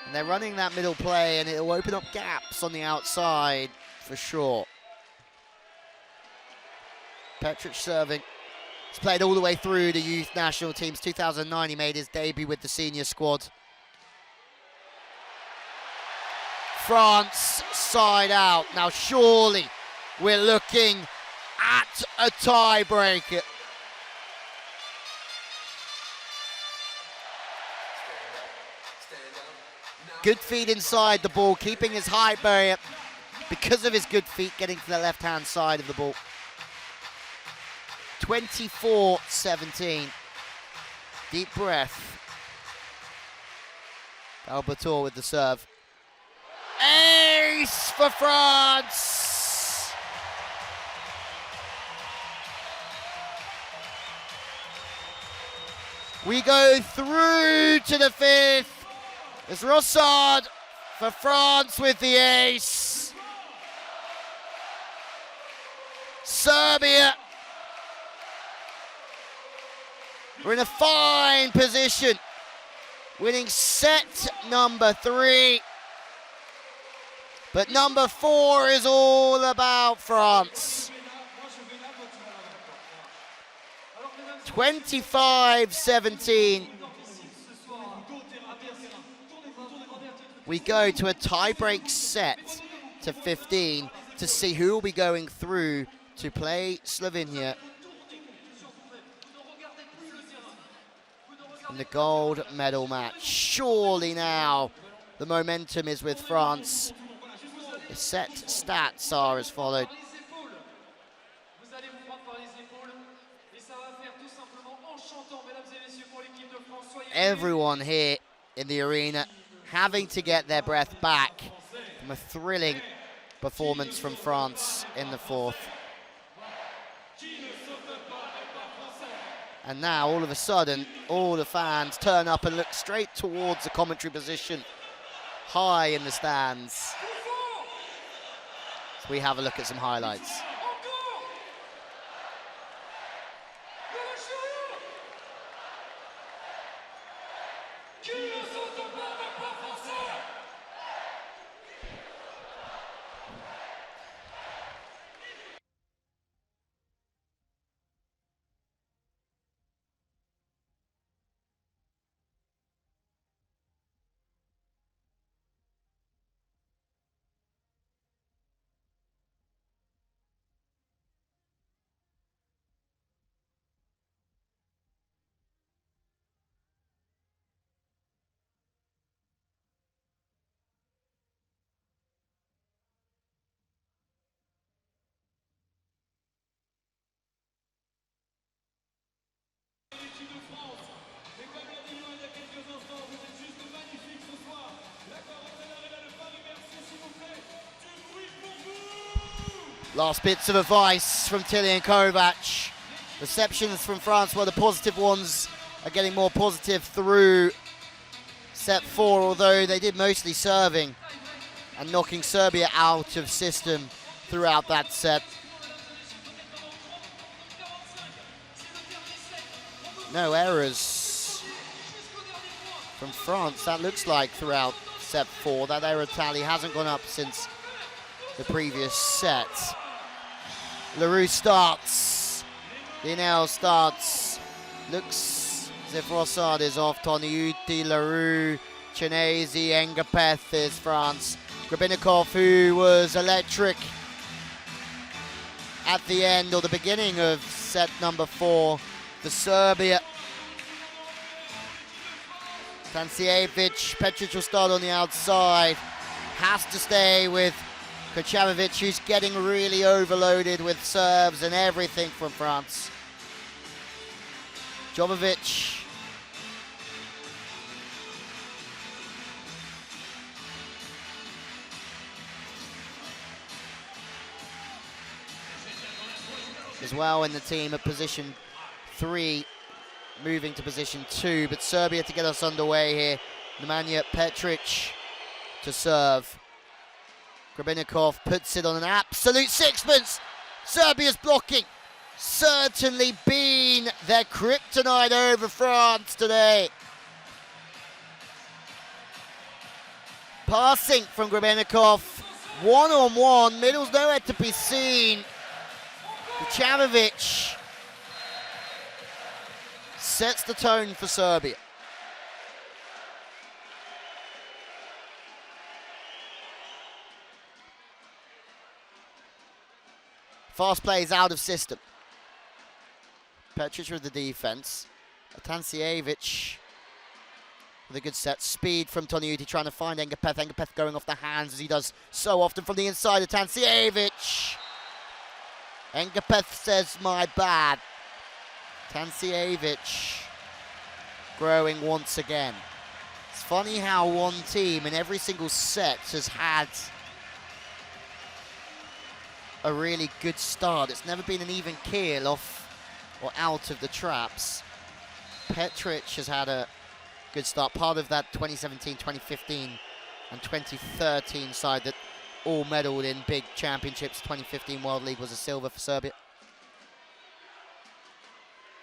And they're running that middle play, and it'll open up gaps on the outside for sure. Petric serving. He's played all the way through the youth national teams. 2009, he made his debut with the senior squad. France side out. Now surely we're looking at a tiebreaker. Good feet inside the ball, keeping his height barrier because of his good feet, getting to the left-hand side of the ball. 24-17. Deep breath. Albertor with the serve. Ace for France! We go through to the fifth. It's Rossard for France with the ace. Serbia. We're in a fine position. Winning set number 3. But number 4 is all about France. 25-17. We go to a tie-break set to 15 to see who will be going through to play Slovenia in the gold medal match. Surely now the momentum is with France. The set stats are as followed. Everyone here in the arena having to get their breath back from a thrilling performance from France in the fourth. And now, all of a sudden, all the fans turn up and look straight towards the commentary position, high in the stands. So we have a look at some highlights. Last bits of advice from Tilly and Kovac. Receptions from France, well, the positive ones are getting more positive through set 4, although they did mostly serving and knocking Serbia out of system throughout that set. No errors from France. That looks like throughout set 4. That error tally hasn't gone up since the previous set. Leroux starts. Linel starts. Looks as if Rossard is off. Toniuti, Leroux, Chinesi, Engapeth is France. Grabinikov, who was electric at the end or the beginning of set number 4 for Serbia. Tancijevic, Petric will start on the outside. Has to stay with Kochamovic, who's getting really overloaded with serves and everything from France. Jovovic. As well in the team at position 3, moving to position 2, but Serbia to get us underway here. Nemanja Petric to serve. Grabinikov puts it on an absolute sixpence. Serbia's blocking certainly been their kryptonite over France today. Passing from Grabinikov, one-on-one, middle's nowhere to be seen. Kochamovic sets the tone for Serbia. Fast plays out of system. Petric with the defense. Tancijevic with a good set. Speed from Toniuti trying to find Engapeth. Engapeth going off the hands as he does so often from the inside of Tancijevic. Engapeth says, my bad. Tancijevic growing once again. It's funny how one team in every single set has had a really good start. It's never been an even keel off or out of the traps. Petric has had a good start. Part of that 2017, 2015 and 2013 side that all medalled in big championships. 2015 World League was a silver for Serbia.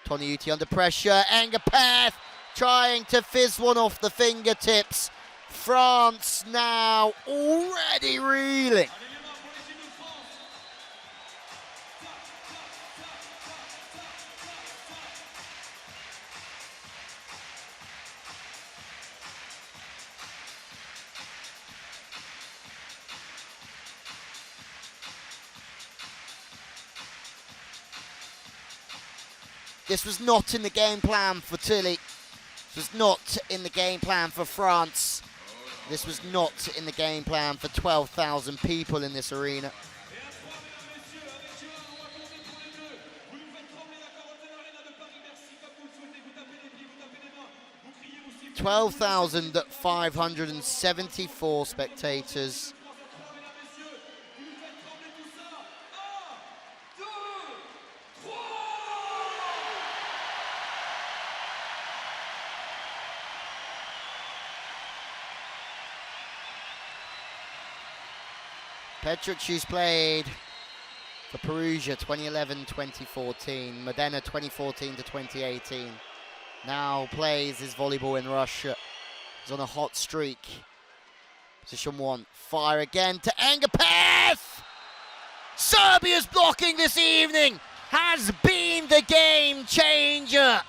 Toniuti under pressure. Engapeth trying to fizz one off the fingertips. France now already reeling. This was not in the game plan for Tilly. This was not in the game plan for France. This was not in the game plan for 12,000 people in this arena. 12,574 spectators. Petric, who's played for Perugia 2011-2014, Modena 2014 to 2018. Now plays his volleyball in Russia. He's on a hot streak. Position 1, fire again to Engapeth! Serbia's blocking this evening has been the game changer.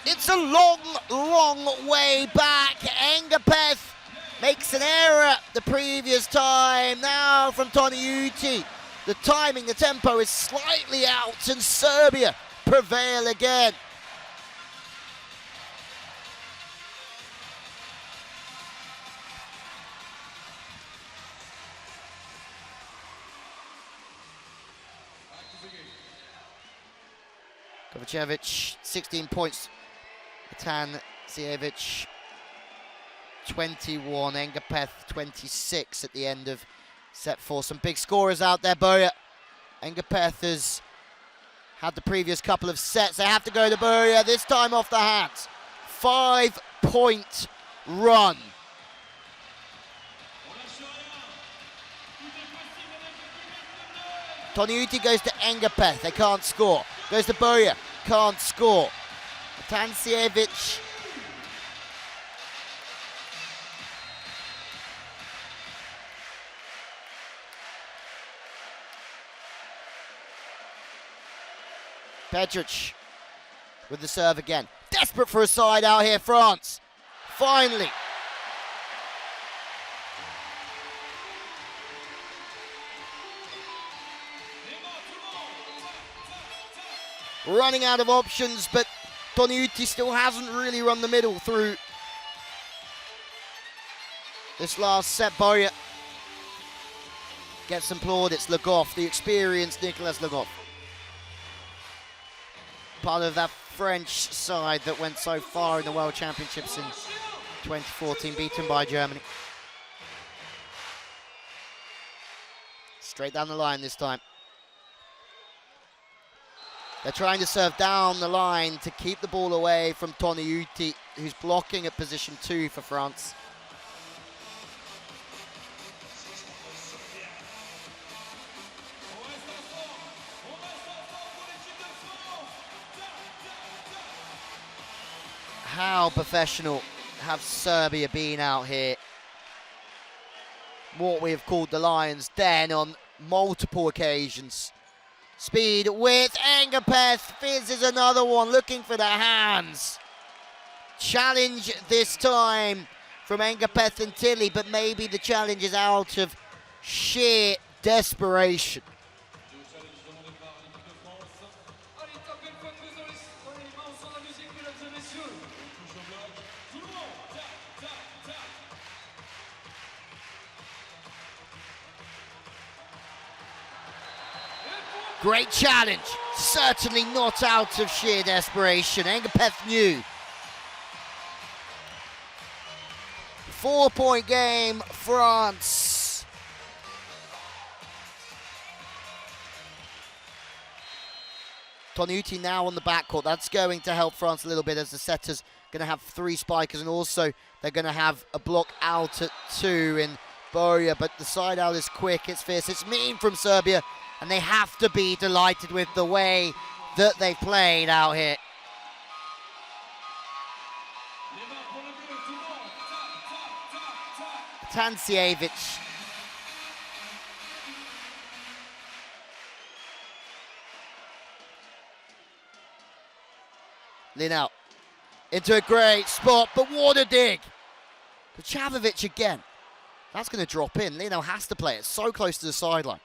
It's a long, long way back. Engapeth makes an error the previous time. Now from Toniuti. The timing, the tempo is slightly out and Serbia prevail again. Kovacevic, 16 points. Tancijevic, 21. Engapeth, 26 at the end of set 4. Some big scorers out there, Boya. Engapeth has had the previous couple of sets. They have to go to Boya, this time off the hands. 5-point run. Toniuti goes to Engapeth, they can't score. Goes to Boya, can't score. Tancijevic Petric with the serve again. Desperate for a side out here, France. Finally. Running out of options, but Toniutti still hasn't really run the middle through this last set. Boria gets some plaudits. Legoff, the experienced Nicolas Legoff. Part of that French side that went so far in the World Championships in 2014, beaten by Germany. Straight down the line this time. They're trying to serve down the line to keep the ball away from Toniutti, who's blocking at position 2 for France. How professional have Serbia been out here? What we have called the Lions' Den on multiple occasions. Speed with Engapeth, fizzes another one, looking for the hands. Challenge this time from Engapeth and Tilly, but maybe the challenge is out of sheer desperation. Great challenge, certainly not out of sheer desperation. Engapeth knew. 4-point game, France. Toniutti now on the backcourt. That's going to help France a little bit, as the setter's going to have 3 spikers, and also they're going to have a block out at 2 in Boria, but the side out is quick, it's fierce, it's mean from Serbia. And they have to be delighted with the way that they played out here. Tancijevic. Linau into a great spot, but what a dig. Kocavovic again. That's going to drop in. Linau has to play it so close to the sideline.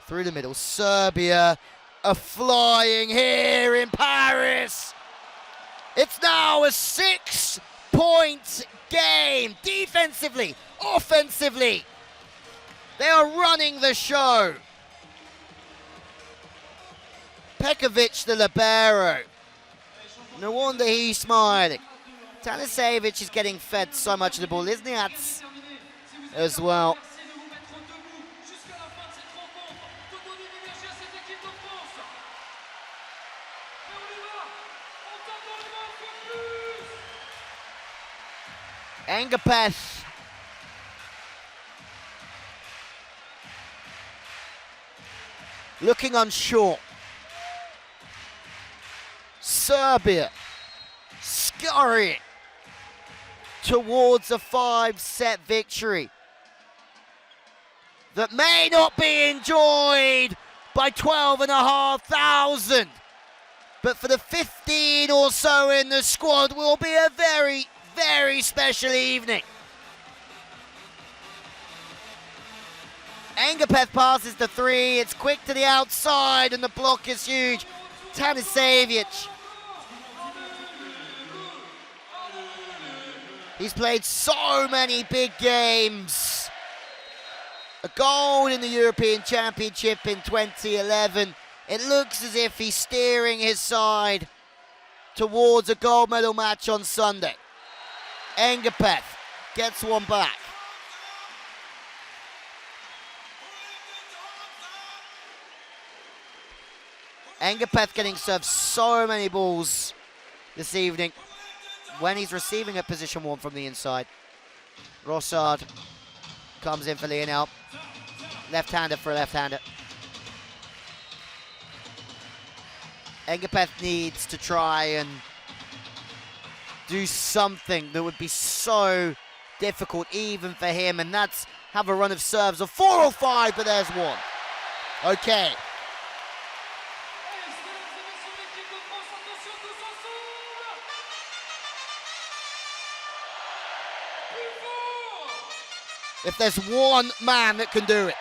Through the middle, Serbia are flying here in Paris. It's now a 6-point game, defensively, offensively. They are running the show. Pekovic, the libero. No wonder he's smiling. Tanisevic is getting fed so much of the ball. Lisniats as well. Engapeth. Looking unsure. Serbia scurrying towards a 5-set victory that may not be enjoyed by 12,500, but for the 15 or so in the squad will be a very, very special evening. Engapeth passes the 3, it's quick to the outside and the block is huge. Tanisevic. He's played so many big games. A gold in the European Championship in 2011. It looks as if he's steering his side towards a gold medal match on Sunday. Engapeth gets one back. Engapeth getting served so many balls this evening when he's receiving at position 1 from the inside. Rossard comes in for Lionel. Left-hander for a left-hander. Engapeth needs to try and do something that would be so difficult even for him, and that's have a run of serves of 4 or 5, but there's one. Okay. If there's one man that can do it,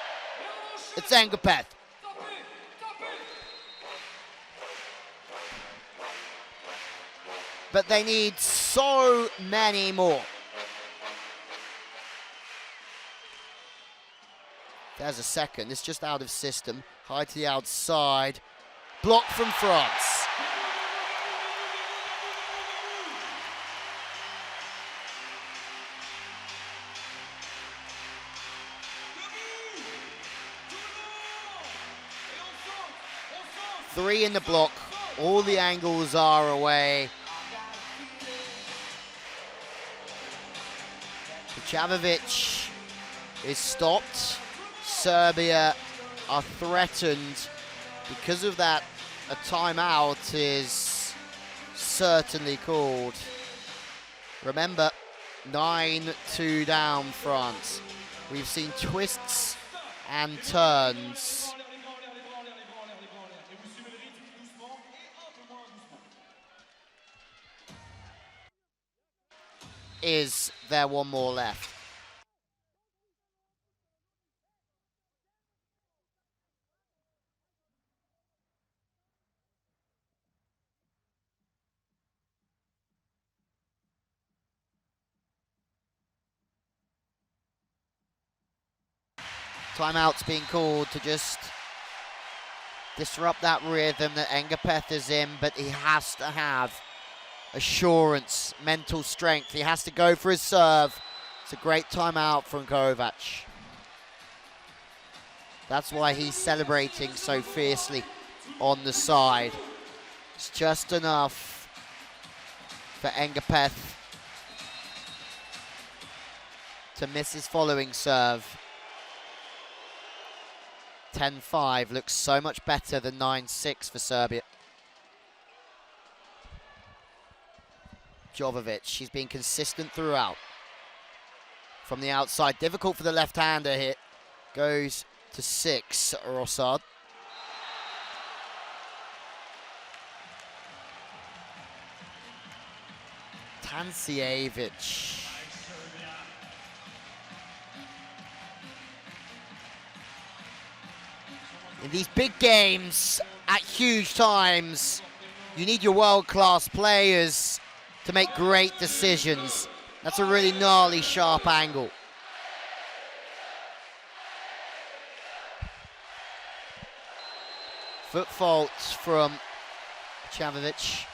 it's Engapeth. But they need so many more. There's a second. It's just out of system. High to the outside. Block from France. Three in the block. All the angles are away. Javovic is stopped. Serbia are threatened. Because of that, a timeout is certainly called. Remember, 9-2 down France. We've seen twists and turns. Is there one more left? Timeout's being called to just disrupt that rhythm that Engapeth is in, but he has to have assurance, mental strength. He has to go for his serve. It's a great timeout from Kovac. That's why he's celebrating so fiercely on the side. It's just enough for Engapeth to miss his following serve. 10-5 looks so much better than 9-6 for Serbia. Javovic, she's been consistent throughout. From the outside, difficult for the left-hander here. Goes to 6, Rossard. Tancijevic. In these big games, at huge times, you need your world-class players to make great decisions. That's a really gnarly, sharp angle. Foot fault from Javovic.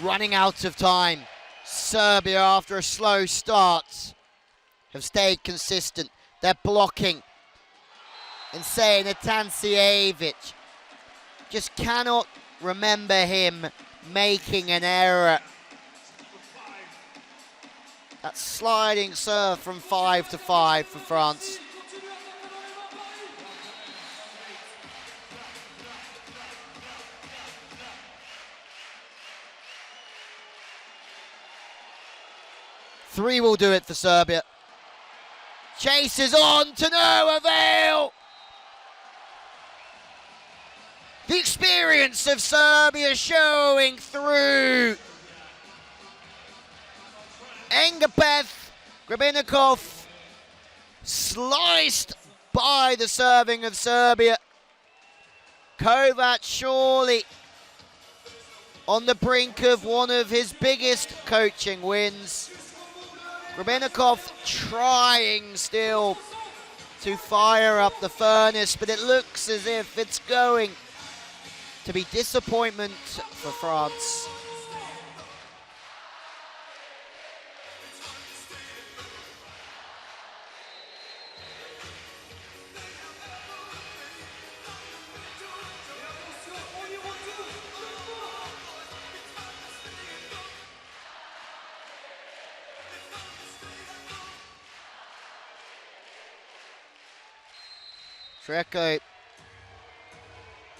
Running out of time. Serbia, after a slow start, have stayed consistent. They're blocking. And saying that Tancijevic, just cannot remember him making an error. That sliding serve from 5-5 for France. Three will do it for Serbia. Chases on to no avail. The experience of Serbia showing through. Engapeth, Grabinikov, sliced by the serving of Serbia. Kovac surely on the brink of one of his biggest coaching wins. Grabinikov trying still to fire up the furnace, but it looks as if it's going to be disappointment for France. Treko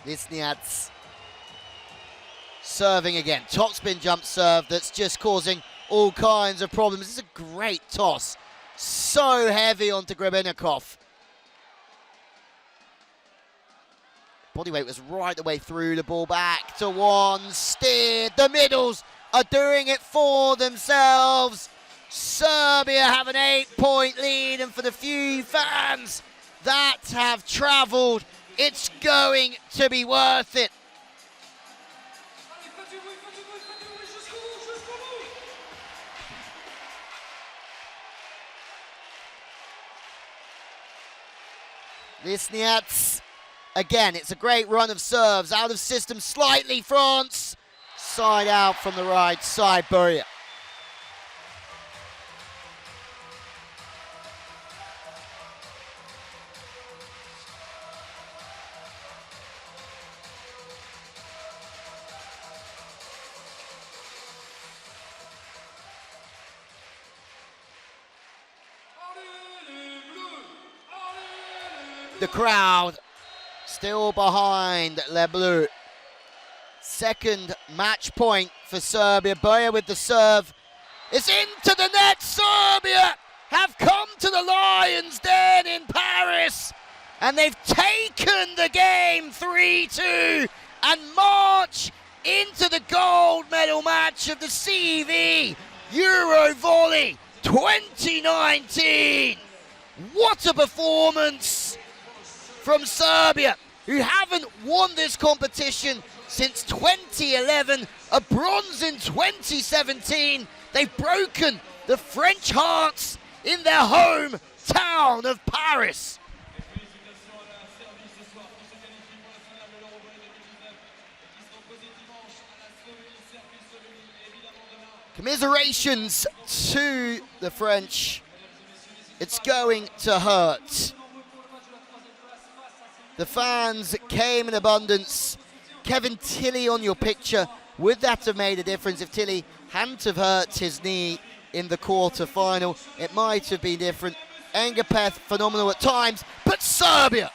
Lisniats serving again. Topspin jump serve that's just causing all kinds of problems. This is a great toss. So heavy onto Grebennikov. Body weight was right the way through, the ball back to one, steered. The middles are doing it for themselves. Serbia have an 8-point lead, and for the few fans that have travelled, it's going to be worth it. Lisniats, again, it's a great run of serves. Out of system slightly, France. Side out from the right side, Buria. The crowd still behind Les Bleus. Second match point for Serbia. Buria with the serve. It's into the net. Serbia have come to the Lions' Den in Paris, and they've taken the game 3-2 and march into the gold medal match of the CEV EuroVolley 2019. What a performance from Serbia, who haven't won this competition since 2011, a bronze in 2017. They've broken the French hearts in their hometown of Paris. Commiserations to the French. It's going to hurt. The fans came in abundance. Kevin Tilley on your picture. Would that have made a difference if Tilley hadn't have hurt his knee in the quarter-final? It might have been different. Engapeth, phenomenal at times, but Serbia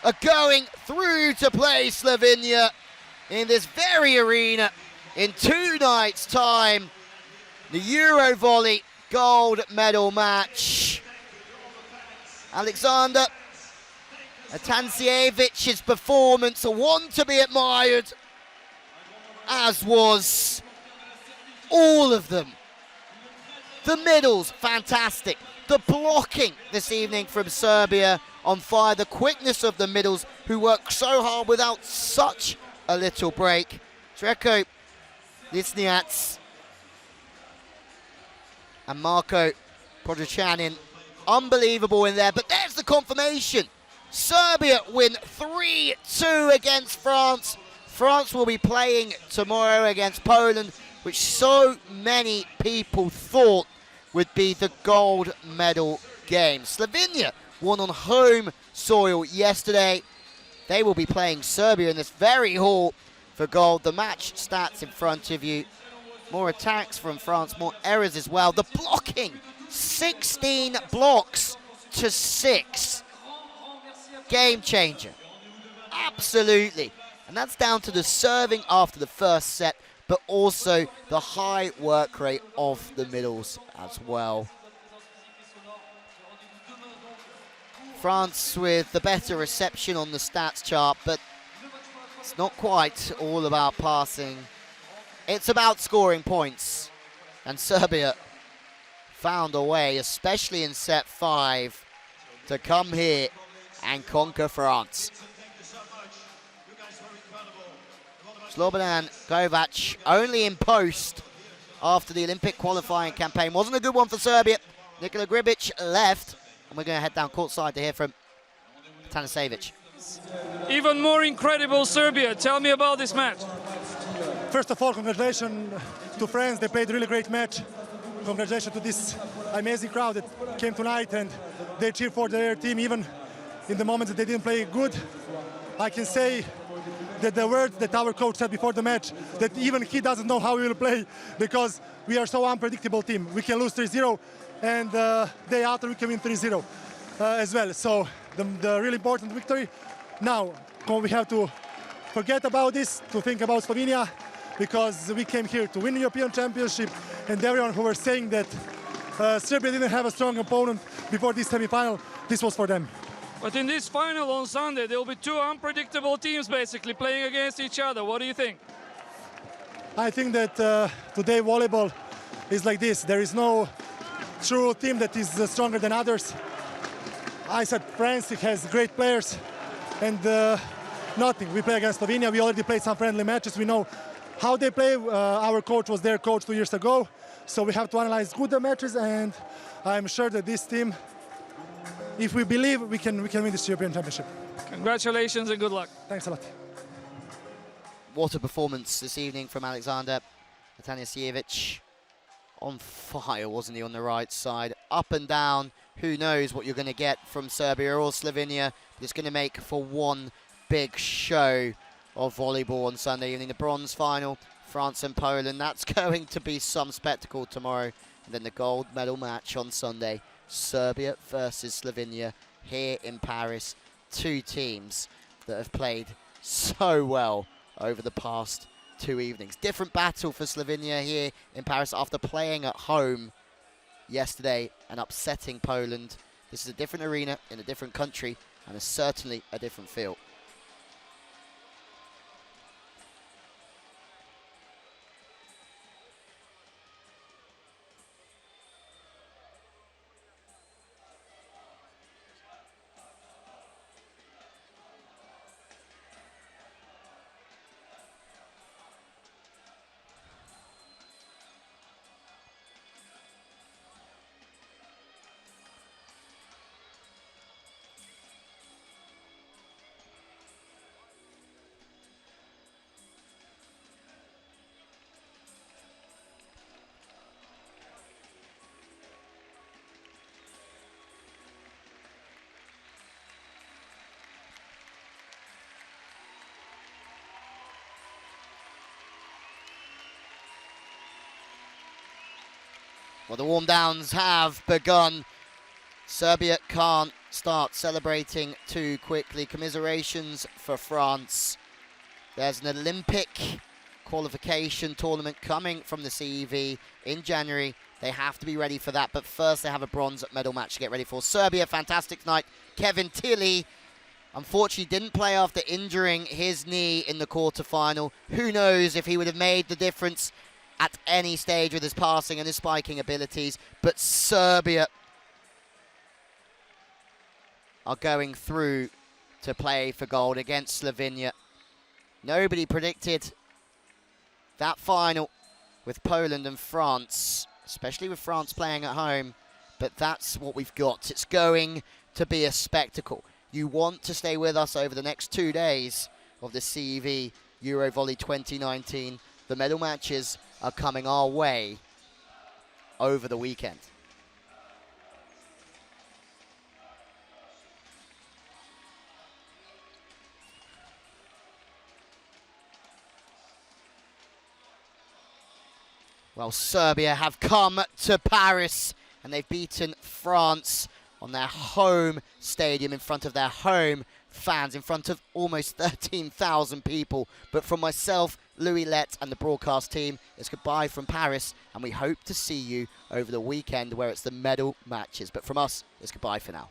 are going through to play Slovenia in this very arena in 2 nights' time. The EuroVolley gold medal match. Alexander Atanasievich's performance, a one to be admired, as was all of them. The middles, fantastic. The blocking this evening from Serbia on fire. The quickness of the middles, who work so hard without such a little break. Treko Lisniats and Marko Podruchanin, unbelievable in there. But there's the confirmation. Serbia win 3-2 against France. France will be playing tomorrow against Poland, which so many people thought would be the gold medal game. Slovenia won on home soil yesterday. They will be playing Serbia in this very hall for gold. The match stats in front of you. More attacks from France, more errors as well. The blocking, 16 blocks to 6. Game changer, absolutely. And that's down to the serving after the first set, but also the high work rate of the middles as well. France with the better reception on the stats chart, but it's not quite all about passing. It's about scoring points. And Serbia found a way, especially in set 5, to come here and conquer France. Slobodan Kovac only in post after the Olympic qualifying campaign. Wasn't a good one for Serbia. Nikola Gribic left, and we're going to head down courtside to hear from Tanasevic. Even more incredible Serbia. Tell me about this match. First of all, congratulations to France. They played a really great match. Congratulations to this amazing crowd that came tonight, and they cheered for their team even in the moments that they didn't play good. I can say that the words that our coach said before the match, that even he doesn't know how we will play, because we are so unpredictable team. We can lose 3-0, and day after we can win 3-0 as well. So the really important victory. Now we have to forget about this, to think about Slovenia, because we came here to win the European Championship, and everyone who were saying that Serbia didn't have a strong opponent before this semi-final, this was for them. But in this final on Sunday, there will be two unpredictable teams basically playing against each other. What do you think? I think that today volleyball is like this. There is no true team that is stronger than others. I said France has great players, and nothing. We play against Slovenia. We already played some friendly matches. We know how they play. Our coach was their coach 2 years ago, so we have to analyze good the matches, and I'm sure that this team, if we believe, we can win this European Championship. Congratulations and good luck. Thanks a lot. What a performance this evening from Alexander Atanasievich. On fire, wasn't he, on the right side? Up and down. Who knows what you're going to get from Serbia or Slovenia. But it's going to make for one big show of volleyball on Sunday evening. The bronze final, France and Poland. That's going to be some spectacle tomorrow. And then the gold medal match on Sunday. Serbia versus Slovenia here in Paris. Two teams that have played so well over the past 2 evenings. Different battle for Slovenia here in Paris after playing at home yesterday and upsetting Poland. This is a different arena in a different country and certainly a different feel. Well, the warm-downs have begun. Serbia can't start celebrating too quickly. Commiserations for France. There's an Olympic qualification tournament coming from the CEV in January. They have to be ready for that, but first they have a bronze medal match to get ready for. Serbia, fantastic tonight. Kevin Tilly, unfortunately, didn't play after injuring his knee in the quarterfinal. Who knows if he would have made the difference at any stage with his passing and his spiking abilities. But Serbia are going through to play for gold against Slovenia. Nobody predicted that final with Poland and France, especially with France playing at home. But that's what we've got. It's going to be a spectacle. You want to stay with us over the next 2 days of the CEV EuroVolley 2019. The medal matches are coming our way over the weekend. Well, Serbia have come to Paris and they've beaten France on their home stadium in front of their home fans, in front of almost 13,000 people. But from myself, Louis Lett and the broadcast team, it's goodbye from Paris, and we hope to see you over the weekend where it's the medal matches. But from us, it's goodbye for now.